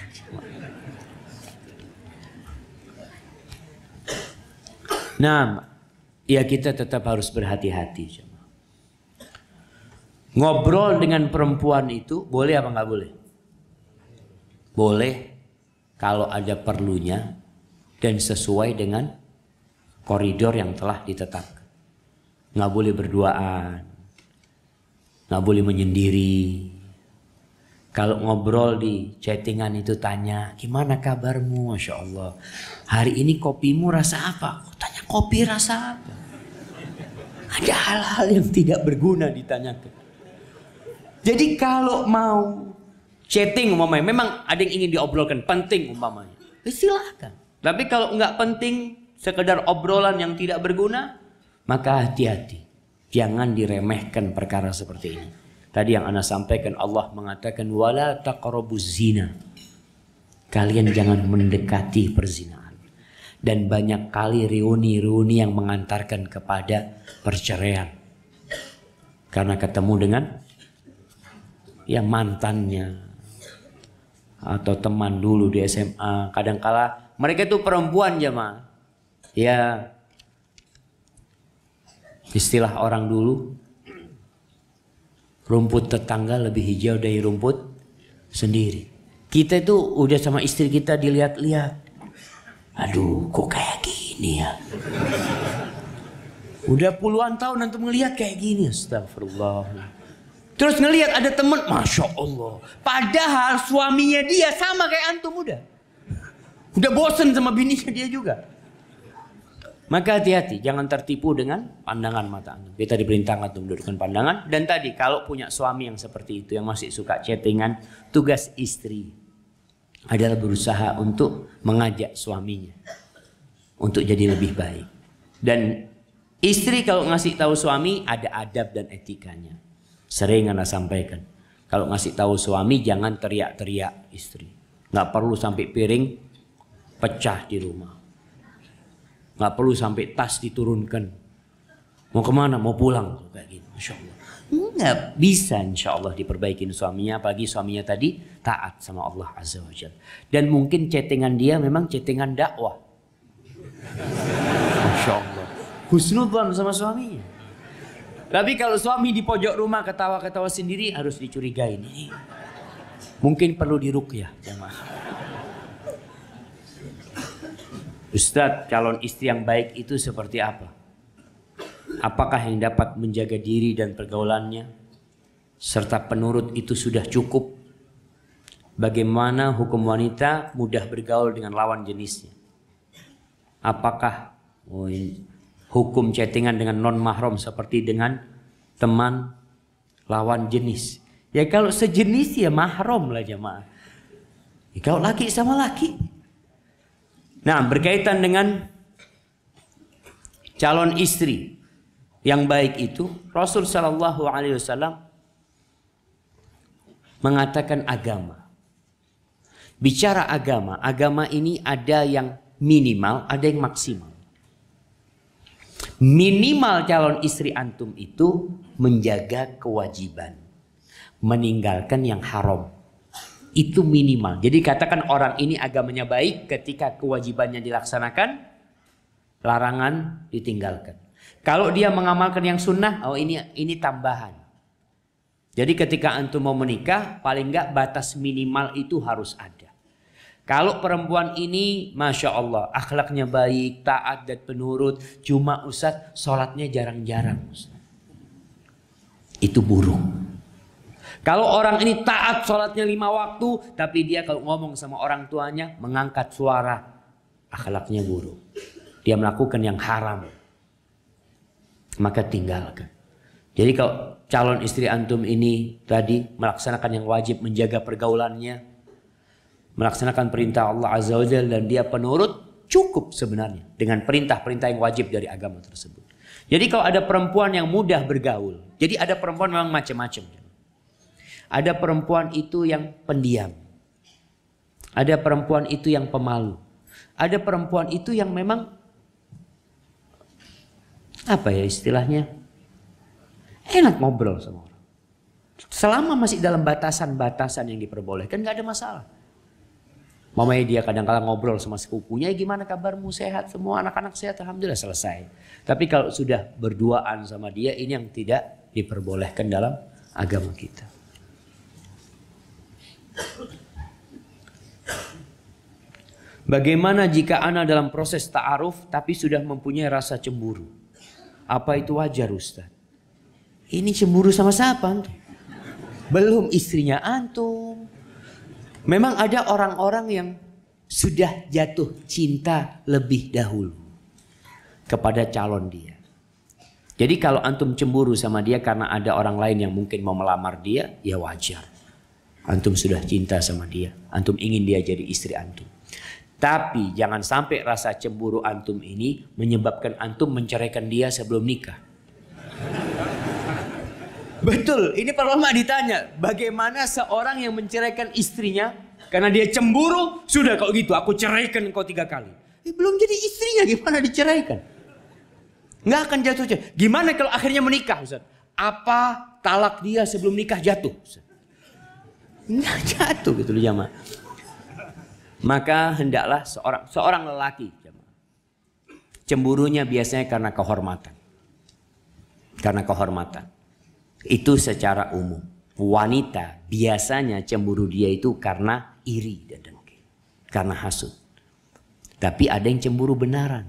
Nah, ya kita tetap harus berhati-hati. Ngobrol dengan perempuan itu boleh apa nggak boleh? Boleh kalau ada perlunya dan sesuai dengan koridor yang telah ditetapkan. Nggak boleh berduaan, nggak boleh menyendiri. Kalau ngobrol di chattingan itu tanya, gimana kabarmu? Masya Allah, hari ini kopimu rasa apa? Aku tanya kopi rasa apa? Ada hal-hal yang tidak berguna ditanyakan. Jadi kalau mau chatting umpamanya, memang ada yang ingin diobrolkan, penting umpamanya, silahkan. Tapi kalau nggak penting, sekedar obrolan yang tidak berguna, maka hati-hati. Jangan diremehkan perkara seperti ini. Tadi yang ana sampaikan, Allah mengatakan wala taqrabuz zina. Kalian jangan mendekati perzinahan. Dan banyak kali reuni-reuni yang mengantarkan kepada perceraian. Karena ketemu dengan ya mantannya atau teman dulu di SMA. Kadangkala mereka itu perempuan jemaah. Ya istilah orang dulu, rumput tetangga lebih hijau dari rumput sendiri. Kita itu udah sama istri kita dilihat-lihat. Aduh, kok kayak gini ya? Udah puluhan tahun antum ngelihat kayak gini. Astagfirullah. Terus ngelihat ada temen, Masya Allah. Padahal suaminya dia sama kayak antum udah. Udah bosen sama bininya dia juga. Maka hati-hati, jangan tertipu dengan pandangan mata antum. Kita diperintahkan untuk mendudukkan pandangan. Dan tadi kalau punya suami yang seperti itu, yang masih suka chattingan, tugas istri adalah berusaha untuk mengajak suaminya untuk jadi lebih baik. Dan istri kalau ngasih tahu suami ada adab dan etikanya. Sering Anda sampaikan, kalau ngasih tahu suami jangan teriak-teriak istri. Nggak perlu sampai piring pecah di rumah. Nggak perlu sampai tas diturunkan. Mau kemana? Mau pulang. Kayak gitu. Masya Allah. Nggak bisa insya Allah diperbaikin suaminya. Apalagi suaminya tadi taat sama Allah Azza wa Jalla. Dan mungkin chattingan dia memang chattingan dakwah. Masya Allah. Husnudzan sama suaminya. Tapi kalau suami di pojok rumah ketawa-ketawa sendiri harus dicurigai. Mungkin perlu diruqyah jemaah. Ustadz, calon istri yang baik itu seperti apa? Apakah yang dapat menjaga diri dan pergaulannya? Serta penurut itu sudah cukup? Bagaimana hukum wanita mudah bergaul dengan lawan jenisnya? Apakah hukum chattingan dengan non mahram seperti dengan teman lawan jenis? Ya kalau sejenis ya mahram lah jemaah. Ya, kalau laki sama laki. Nah, berkaitan dengan calon istri yang baik itu, Rasul Shallallahu Alaihi Wasallam mengatakan agama. Bicara agama, agama ini ada yang minimal, ada yang maksimal. Minimal calon istri antum itu menjaga kewajiban, meninggalkan yang haram. Itu minimal. Jadi katakan orang ini agamanya baik ketika kewajibannya dilaksanakan, larangan ditinggalkan. Kalau dia mengamalkan yang sunnah, oh ini tambahan. Jadi ketika antum mau menikah, paling enggak batas minimal itu harus ada. Kalau perempuan ini, Masya Allah, akhlaknya baik, taat dan penurut, cuma Ustadz, sholatnya jarang-jarang. Itu buruk. Kalau orang ini taat sholatnya 5 waktu, tapi dia kalau ngomong sama orang tuanya mengangkat suara, akhlaknya buruk. Dia melakukan yang haram, maka tinggalkan. Jadi kalau calon istri antum ini tadi melaksanakan yang wajib, menjaga pergaulannya, melaksanakan perintah Allah Azza wa Jalla dan dia penurut, cukup sebenarnya dengan perintah-perintah yang wajib dari agama tersebut. Jadi kalau ada perempuan yang mudah bergaul, jadi ada perempuan memang macam-macam. Ada perempuan itu yang pendiam. Ada perempuan itu yang pemalu. Ada perempuan itu yang memang apa ya istilahnya? Enak ngobrol sama orang. Selama masih dalam batasan-batasan yang diperbolehkan gak ada masalah. Mamanya dia kadang-kadang ngobrol sama sepupunya, gimana kabarmu, sehat semua, anak-anak sehat, alhamdulillah, selesai. Tapi kalau sudah berduaan sama dia, ini yang tidak diperbolehkan dalam agama kita. Bagaimana jika ana dalam proses ta'aruf tapi sudah mempunyai rasa cemburu? Apa itu wajar Ustaz? Ini cemburu sama siapa antum? Belum istrinya antum. Memang ada orang-orang yang sudah jatuh cinta lebih dahulu kepada calon dia. Jadi kalau antum cemburu sama dia karena ada orang lain yang mungkin mau melamar dia, ya wajar. Antum sudah cinta sama dia. Antum ingin dia jadi istri antum. Tapi jangan sampai rasa cemburu antum ini menyebabkan antum menceraikan dia sebelum nikah. Betul, ini para ulama ditanya, bagaimana seorang yang menceraikan istrinya karena dia cemburu, sudah kalau gitu aku ceraikan engkau 3 kali. Belum jadi istrinya, gimana diceraikan? Nggak akan jatuh. Gimana kalau akhirnya menikah, Ustaz? Apa talak dia sebelum nikah jatuh? Ustaz? Nggak jatuh gitu loh jamaah. Maka hendaklah seorang lelaki, jamaah, cemburunya biasanya karena kehormatan. Karena kehormatan. Itu secara umum. Wanita biasanya cemburu dia itu karena iri dan dengki. Karena hasut. Tapi ada yang cemburu benaran.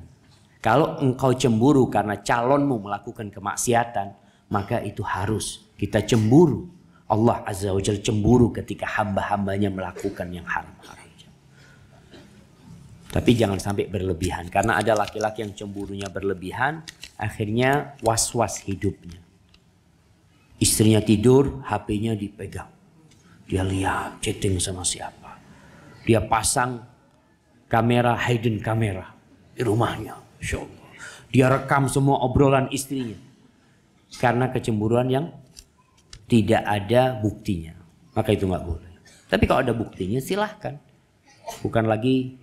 Kalau engkau cemburu karena calonmu melakukan kemaksiatan, maka itu harus kita cemburu. Allah Azza wa Jalla cemburu ketika hamba-hambanya melakukan yang haram-haram. Tapi jangan sampai berlebihan. Karena ada laki-laki yang cemburunya berlebihan, akhirnya was-was hidupnya. Istrinya tidur, HP-nya dipegang. Dia lihat chatting sama siapa. Dia pasang kamera, hidden kamera di rumahnya. Masya Allah. Dia rekam semua obrolan istrinya. Karena kecemburuan yang tidak ada buktinya. Maka itu nggak boleh. Tapi kalau ada buktinya silahkan. Bukan lagi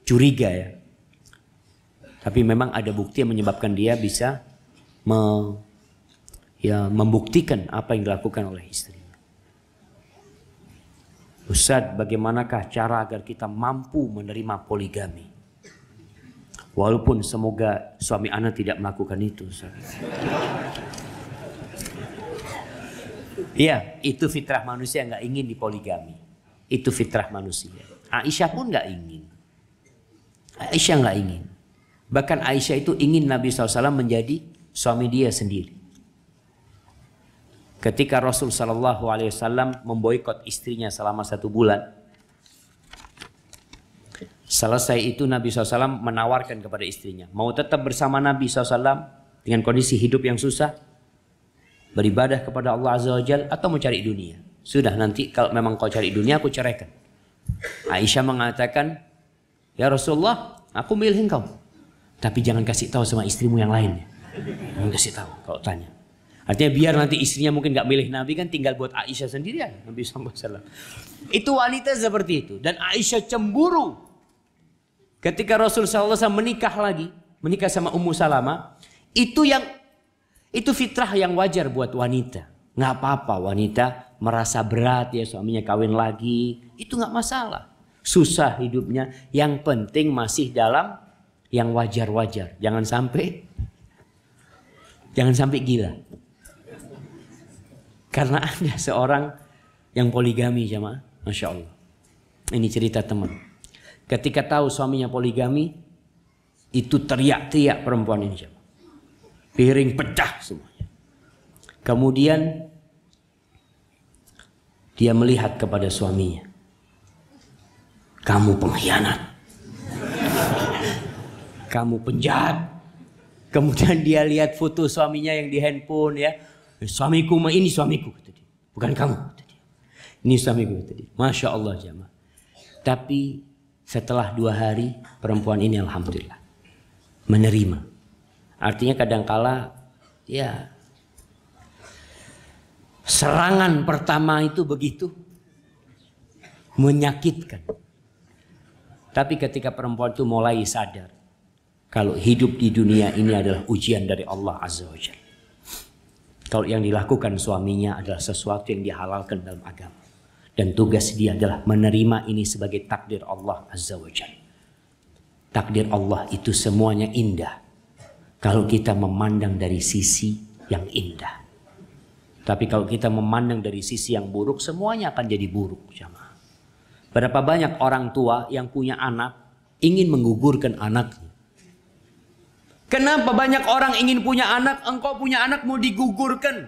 curiga ya. Tapi memang ada bukti yang menyebabkan dia bisa membuktikan apa yang dilakukan oleh istrinya. Ustaz, bagaimanakah cara agar kita mampu menerima poligami? Walaupun semoga suami ana tidak melakukan itu, Ustaz. Iya, itu fitrah manusia nggak ingin dipoligami. Itu fitrah manusia. Aisyah pun nggak ingin. Aisyah nggak ingin. Bahkan Aisyah itu ingin Nabi SAW menjadi suami dia sendiri. Ketika Rasul SAW memboikot istrinya selama 1 bulan. Selesai itu Nabi SAW menawarkan kepada istrinya. Mau tetap bersama Nabi SAW dengan kondisi hidup yang susah. Beribadah kepada Allah Azza wa Jalla atau mau cari dunia. Sudah, nanti kalau memang kau cari dunia aku ceraikan. Aisyah mengatakan, ya Rasulullah, aku milih engkau. Tapi jangan kasih tahu sama istrimu yang lainnya. Jangan kasih tahu kalau tanya. Artinya biar nanti istrinya mungkin gak milih Nabi, kan tinggal buat Aisyah sendirian. Nabi SAW. Itu wanita seperti itu. Dan Aisyah cemburu. Ketika Rasul SAW menikah lagi. Menikah sama Ummu Salamah. Itu fitrah yang wajar buat wanita. Gak apa-apa wanita merasa berat ya suaminya kawin lagi. Itu gak masalah. Susah hidupnya. Yang penting masih dalam yang wajar-wajar. Jangan sampai gila. Karena ada seorang yang poligami jamaah. Masya Allah. Ini cerita teman. Ketika tahu suaminya poligami. Itu teriak-teriak perempuan ini jamaah. Piring pecah semuanya. Kemudian dia melihat kepada suaminya. Kamu pengkhianat. Kamu penjahat. Kemudian dia lihat foto suaminya yang di handphone ya. Suamiku ini suamiku kata dia. Bukan kamu kata dia. Ini suamiku kata dia. Masya Allah jamaah. Tapi setelah 2 hari perempuan ini alhamdulillah menerima. Artinya kadangkala ya serangan pertama itu begitu menyakitkan. Tapi ketika perempuan itu mulai sadar kalau hidup di dunia ini adalah ujian dari Allah Azza wa Jalla. Kalau yang dilakukan suaminya adalah sesuatu yang dihalalkan dalam agama. Dan tugas dia adalah menerima ini sebagai takdir Allah Azza wa Jalla. Takdir Allah itu semuanya indah. Kalau kita memandang dari sisi yang indah. Tapi kalau kita memandang dari sisi yang buruk, semuanya akan jadi buruk. Jamaah. Berapa banyak orang tua yang punya anak, ingin menggugurkan anaknya. Kenapa banyak orang ingin punya anak, engkau punya anak mau digugurkan?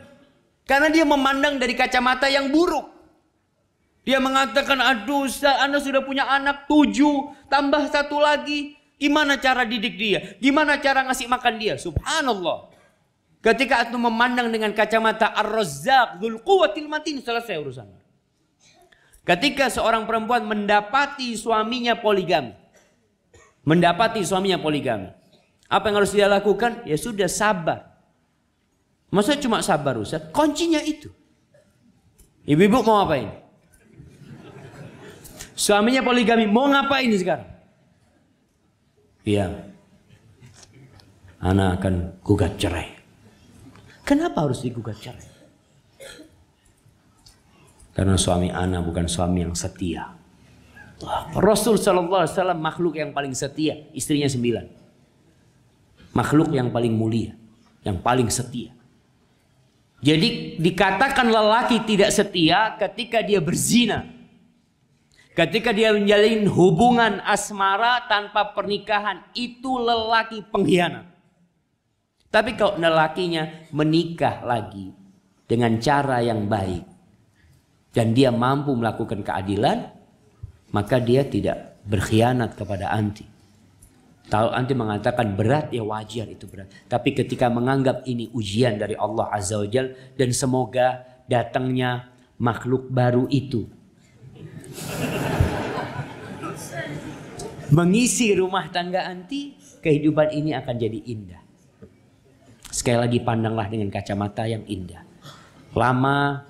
Karena dia memandang dari kacamata yang buruk. Dia mengatakan, aduh Ustaz, Anda sudah punya anak 7, tambah 1 lagi. Gimana cara didik dia? Gimana cara ngasih makan dia? Subhanallah. Ketika antum memandang dengan kacamata Ar-Razzaq, Dzul Quwwatil Matin, selesai urusan. Ketika seorang perempuan mendapati suaminya poligami. Apa yang harus dia lakukan? Ya sudah sabar. Masa cuma sabar Ustaz? Kuncinya itu. Ibu-ibu mau ngapain? Suaminya poligami, mau ngapain sekarang? Iya. Ana akan gugat cerai. Kenapa harus digugat cerai? Karena suami ana bukan suami yang setia. Rasul sallallahu alaihi wasallam makhluk yang paling setia, istrinya 9. Makhluk yang paling mulia, yang paling setia. Jadi dikatakan lelaki tidak setia ketika dia berzina. Ketika dia menjalin hubungan asmara tanpa pernikahan, itu lelaki pengkhianat. Tapi kalau lelakinya menikah lagi dengan cara yang baik dan dia mampu melakukan keadilan, maka dia tidak berkhianat kepada anti. Kalau anti mengatakan berat, ya wajar itu berat. Tapi ketika menganggap ini ujian dari Allah Azza wa Jalla dan semoga datangnya makhluk baru itu mengisi rumah tangga anti, kehidupan ini akan jadi indah. Sekali lagi pandanglah dengan kacamata yang indah. Lama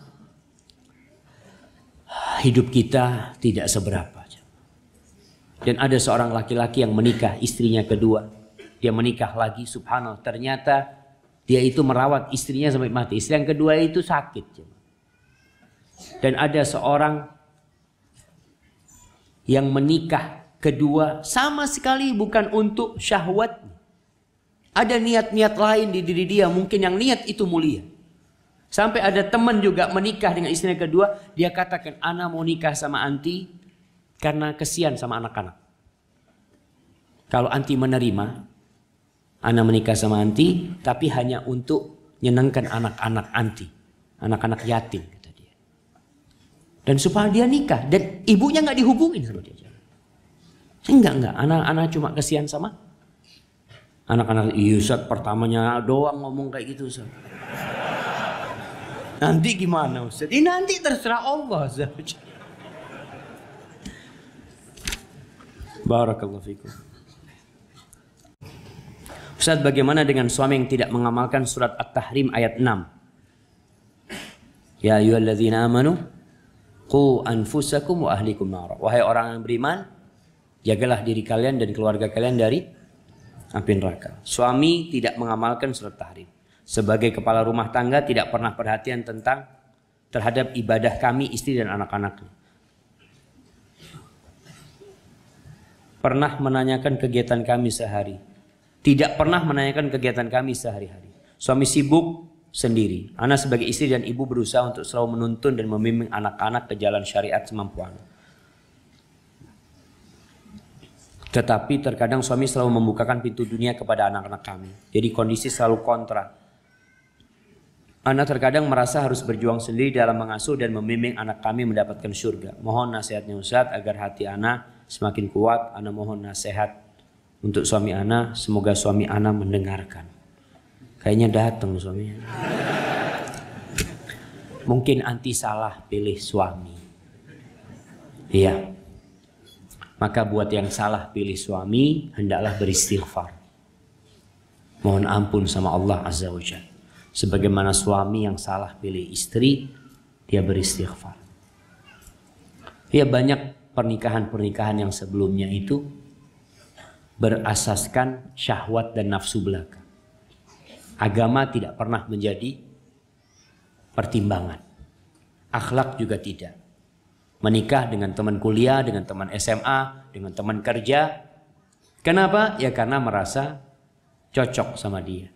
hidup kita tidak seberapa. Dan ada seorang laki-laki yang menikah, istrinya kedua. Dia menikah lagi, subhanallah. Ternyata dia itu merawat istrinya sampai mati. Istri yang kedua itu sakit. Dan ada seorang yang menikah kedua sama sekali bukan untuk syahwat. Ada niat-niat lain di diri dia. Mungkin yang niat itu mulia. Sampai ada teman juga menikah dengan istrinya kedua. Dia katakan, ana mau nikah sama anti karena kesian sama anak-anak. Kalau anti menerima, ana menikah sama anti, tapi hanya untuk nyenangkan anak-anak anti. Anak-anak yatim, kata dia. Dan supaya dia nikah. Dan ibunya nggak dihubungin sama dia. Enggak. Anak-anak cuma kesian sama anak-anak. Iya Ustaz, pertamanya doang ngomong kayak gitu Ustaz. Nanti gimana Ustaz? Ini nanti terserah Allah Ustaz. Barakallahu fikum. Ustaz, bagaimana dengan suami yang tidak mengamalkan surat At-Tahrim ayat 6? Ya ayyuhalladzina amanu qu anfusakum wa ahlikum nar. Wahai orang yang beriman, jagalah diri kalian dan keluarga kalian dari api neraka. Suami tidak mengamalkan surat Tahrim. Sebagai kepala rumah tangga tidak pernah perhatian terhadap ibadah kami, istri dan anak-anaknya. Pernah menanyakan kegiatan kami sehari. Tidak pernah menanyakan kegiatan kami sehari-hari. Suami sibuk sendiri. Ana sebagai istri dan ibu berusaha untuk selalu menuntun dan membimbing anak-anak ke jalan syariat semampu ana. Tetapi terkadang suami selalu membukakan pintu dunia kepada anak-anak kami. Jadi kondisi selalu kontra. Ana terkadang merasa harus berjuang sendiri dalam mengasuh dan membimbing anak kami mendapatkan surga. Mohon nasihatnya Ustaz agar hati ana semakin kuat. Ana mohon nasihat untuk suami ana. Semoga suami ana mendengarkan. Kayaknya datang suaminya. Mungkin anti salah pilih suami. Iya. Maka buat yang salah pilih suami, hendaklah beristighfar. Mohon ampun sama Allah Azza wa Jalla. Sebagaimana suami yang salah pilih istri, dia beristighfar. Ya, banyak pernikahan-pernikahan yang sebelumnya itu berasaskan syahwat dan nafsu belaka. Agama tidak pernah menjadi pertimbangan. Akhlak juga tidak. Menikah dengan teman kuliah, dengan teman SMA, dengan teman kerja. Kenapa? Ya karena merasa cocok sama dia.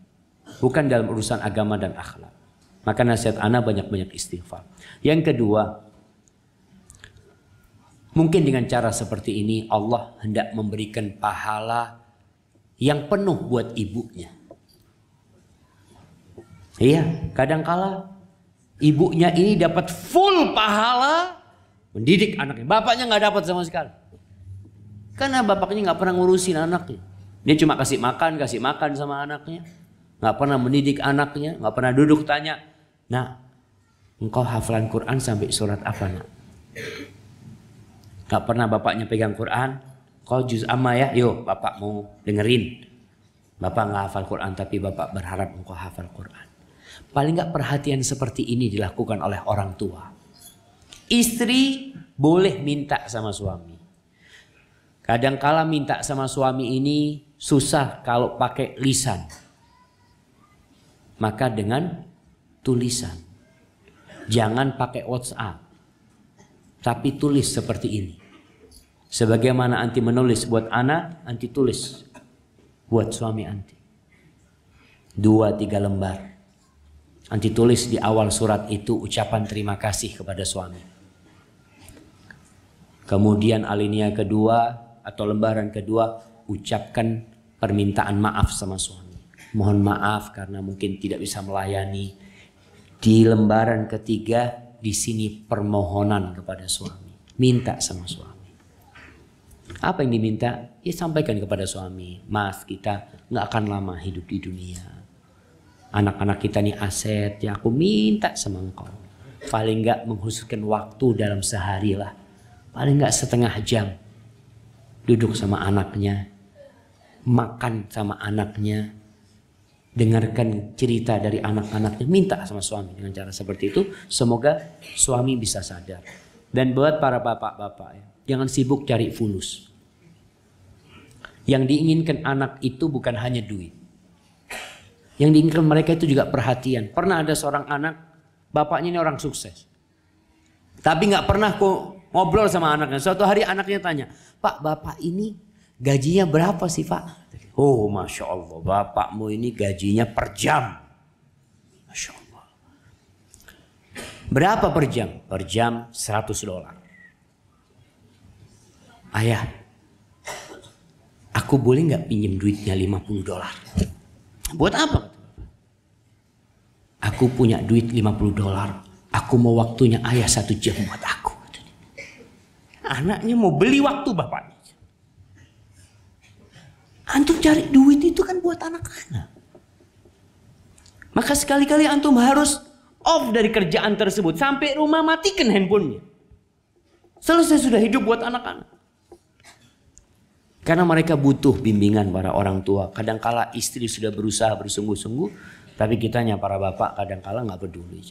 Bukan dalam urusan agama dan akhlak. Maka nasihat ana banyak-banyak istighfar. Yang kedua, mungkin dengan cara seperti ini Allah hendak memberikan pahala yang penuh buat ibunya. Iya, kadangkala ibunya ini dapat full pahala mendidik anaknya. Bapaknya nggak dapat sama sekali. Karena bapaknya nggak pernah ngurusin anaknya. Dia cuma kasih makan sama anaknya. Nggak pernah mendidik anaknya. Nggak pernah duduk tanya, "Nak, engkau hafalan Quran sampai surat apa nak?" Nggak pernah bapaknya pegang Quran. "Kau juz amma ya, yuk bapak mau dengerin." Bapak nggak hafal Quran tapi bapak berharap engkau hafal Quran. Paling nggak perhatian seperti ini dilakukan oleh orang tua. Istri boleh minta sama suami. Kadangkala minta sama suami ini susah kalau pakai lisan. Maka dengan tulisan. Jangan pakai WhatsApp. Tapi tulis seperti ini. Sebagaimana anti menulis buat anak, anti tulis buat suami anti. 2-3 lembar. Anti tulis di awal surat itu ucapan terima kasih kepada suami. Kemudian alinea kedua atau lembaran kedua, ucapkan permintaan maaf sama suami. Mohon maaf karena mungkin tidak bisa melayani. Di lembaran ketiga, di sini permohonan kepada suami. Minta sama suami. Apa yang diminta? Ya sampaikan kepada suami. Mas, kita nggak akan lama hidup di dunia. Anak-anak kita nih aset, ya aku minta sama engkau. Paling nggak mengkhususkan waktu dalam sehari lah. Paling nggak setengah jam. Duduk sama anaknya. Makan sama anaknya. Dengarkan cerita dari anak-anaknya. Minta sama suami dengan cara seperti itu. Semoga suami bisa sadar. Dan buat para bapak-bapak ya, jangan sibuk cari fulus. Yang diinginkan anak itu bukan hanya duit. Yang diinginkan mereka itu juga perhatian. Pernah ada seorang anak, bapaknya ini orang sukses. Tapi nggak pernah kok ngobrol sama anaknya. Suatu hari anaknya tanya, Pak, bapak ini gajinya berapa sih Pak? Oh, Masya Allah, bapakmu ini gajinya per jam. Masya Allah. Berapa per jam? Per jam $100. Ayah, aku boleh nggak pinjam duitnya $50? Buat apa? Aku punya duit $50. Aku mau waktunya ayah 1 jam buat aku. Anaknya mau beli waktu bapaknya. Antum cari duit itu kan buat anak-anak. Maka sekali-kali antum harus off dari kerjaan tersebut. Sampai rumah matikan handphonenya. Selesai sudah hidup buat anak-anak. Karena mereka butuh bimbingan para orang tua. Kadangkala istri sudah berusaha bersungguh-sungguh, tapi kitanya para bapak kadangkala nggak peduli.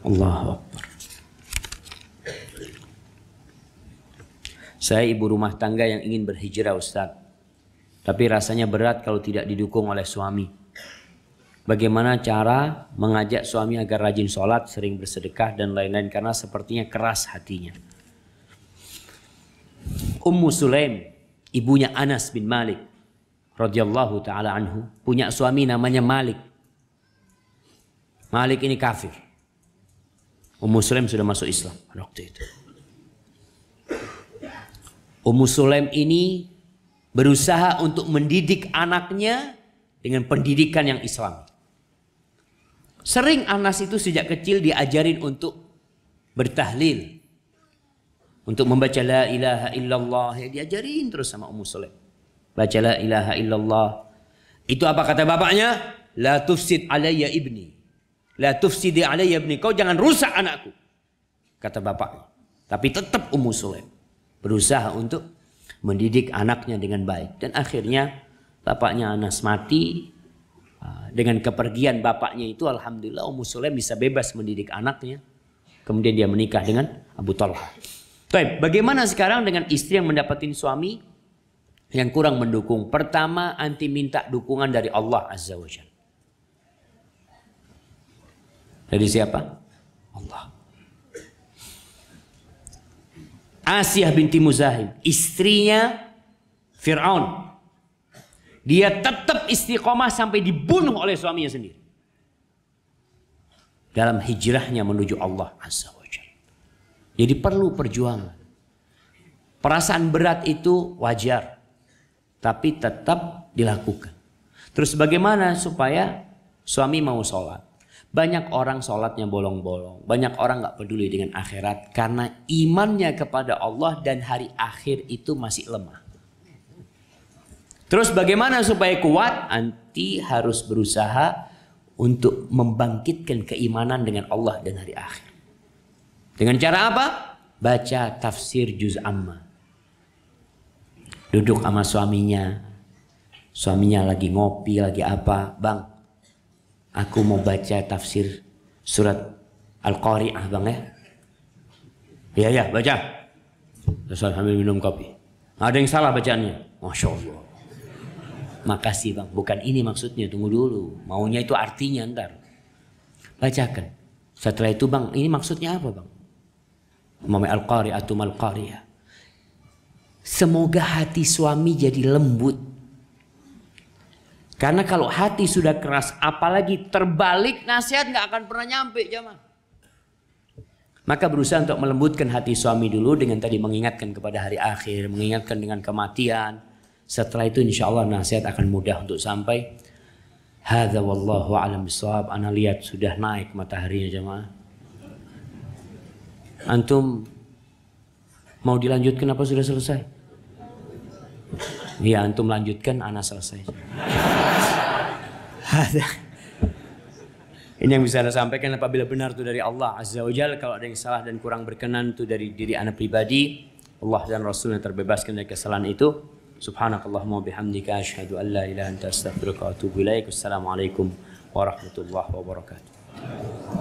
Allahu Akbar. Saya ibu rumah tangga yang ingin berhijrah, Ustaz. Tapi rasanya berat kalau tidak didukung oleh suami. Bagaimana cara mengajak suami agar rajin sholat, sering bersedekah dan lain-lain, karena sepertinya keras hatinya. Ummu Sulaim, ibunya Anas bin Malik radhiyallahu taala anhu, punya suami namanya Malik. Malik ini kafir. Ummu Sulaim sudah masuk Islam waktu itu. Ummu Sulaim ini berusaha untuk mendidik anaknya dengan pendidikan yang Islam. Sering Anas itu sejak kecil diajarin untuk bertahlil. Untuk membaca la ilaha illallah. Ya, diajarin terus sama Ummu Sulaim. Baca la ilaha illallah. Itu apa kata bapaknya? La tufsid alayya ibni. La tufsidi alayya ibni. Kau jangan rusak anakku. Kata bapaknya. Tapi tetap Ummu Sulaim berusaha untuk mendidik anaknya dengan baik. Dan akhirnya bapaknya Anas mati. Dengan kepergian bapaknya itu, alhamdulillah Ummu Sulaim bisa bebas mendidik anaknya. Kemudian dia menikah dengan Abu Talha. Baik, bagaimana sekarang dengan istri yang mendapatkan suami yang kurang mendukung? Pertama, anti minta dukungan dari Allah Azza wa Jalla. Dari siapa? Allah. Asiyah binti Muzahim, istrinya Fir'aun. Dia tetap istiqomah sampai dibunuh oleh suaminya sendiri. Dalam hijrahnya menuju Allah Azza wa Jalla. Jadi perlu perjuangan. Perasaan berat itu wajar. Tapi tetap dilakukan. Terus bagaimana supaya suami mau sholat? Banyak orang sholatnya bolong-bolong. Banyak orang gak peduli dengan akhirat. Karena imannya kepada Allah dan hari akhir itu masih lemah. Terus bagaimana supaya kuat? Anti harus berusaha untuk membangkitkan keimanan dengan Allah dan hari akhir. Dengan cara apa? Baca tafsir juz amma. Duduk sama suaminya. Suaminya lagi ngopi, lagi apa. Bang, aku mau baca tafsir surat Al-Qari'ah bang ya. Iya, baca. Terus sambil minum kopi. Ada yang salah bacaannya? Masya Allah. Makasih bang, bukan ini maksudnya, tunggu dulu. Maunya itu artinya ntar. Bacakan. Setelah itu bang, ini maksudnya apa bang? Mama Al-Qari'atu mal-Qari'ah. Semoga hati suami jadi lembut. Karena kalau hati sudah keras, apalagi terbalik, nasihat nggak akan pernah nyampe jemaah. Maka berusaha untuk melembutkan hati suami dulu dengan tadi mengingatkan kepada hari akhir, mengingatkan dengan kematian. Setelah itu insya Allah nasihat akan mudah untuk sampai. Hadza wallahu a'lam bishawab. Ana lihat sudah naik mataharinya jemaah. Antum mau dilanjutkan apa sudah selesai? Iya, antum lanjutkan, ana selesai. Ini yang bisa Anda sampaikan apabila benar itu dari Allah Azza wa Jalla. Kalau ada yang salah dan kurang berkenan itu dari diri Anda pribadi. Allah dan Rasul yang terbebaskan dari kesalahan itu. Subhanakallahumma bihamdika asyhadu an la ilaha illa anta astaghfiruka wa atubu ilaik. Wassalamualaikum warahmatullahi wabarakatuh.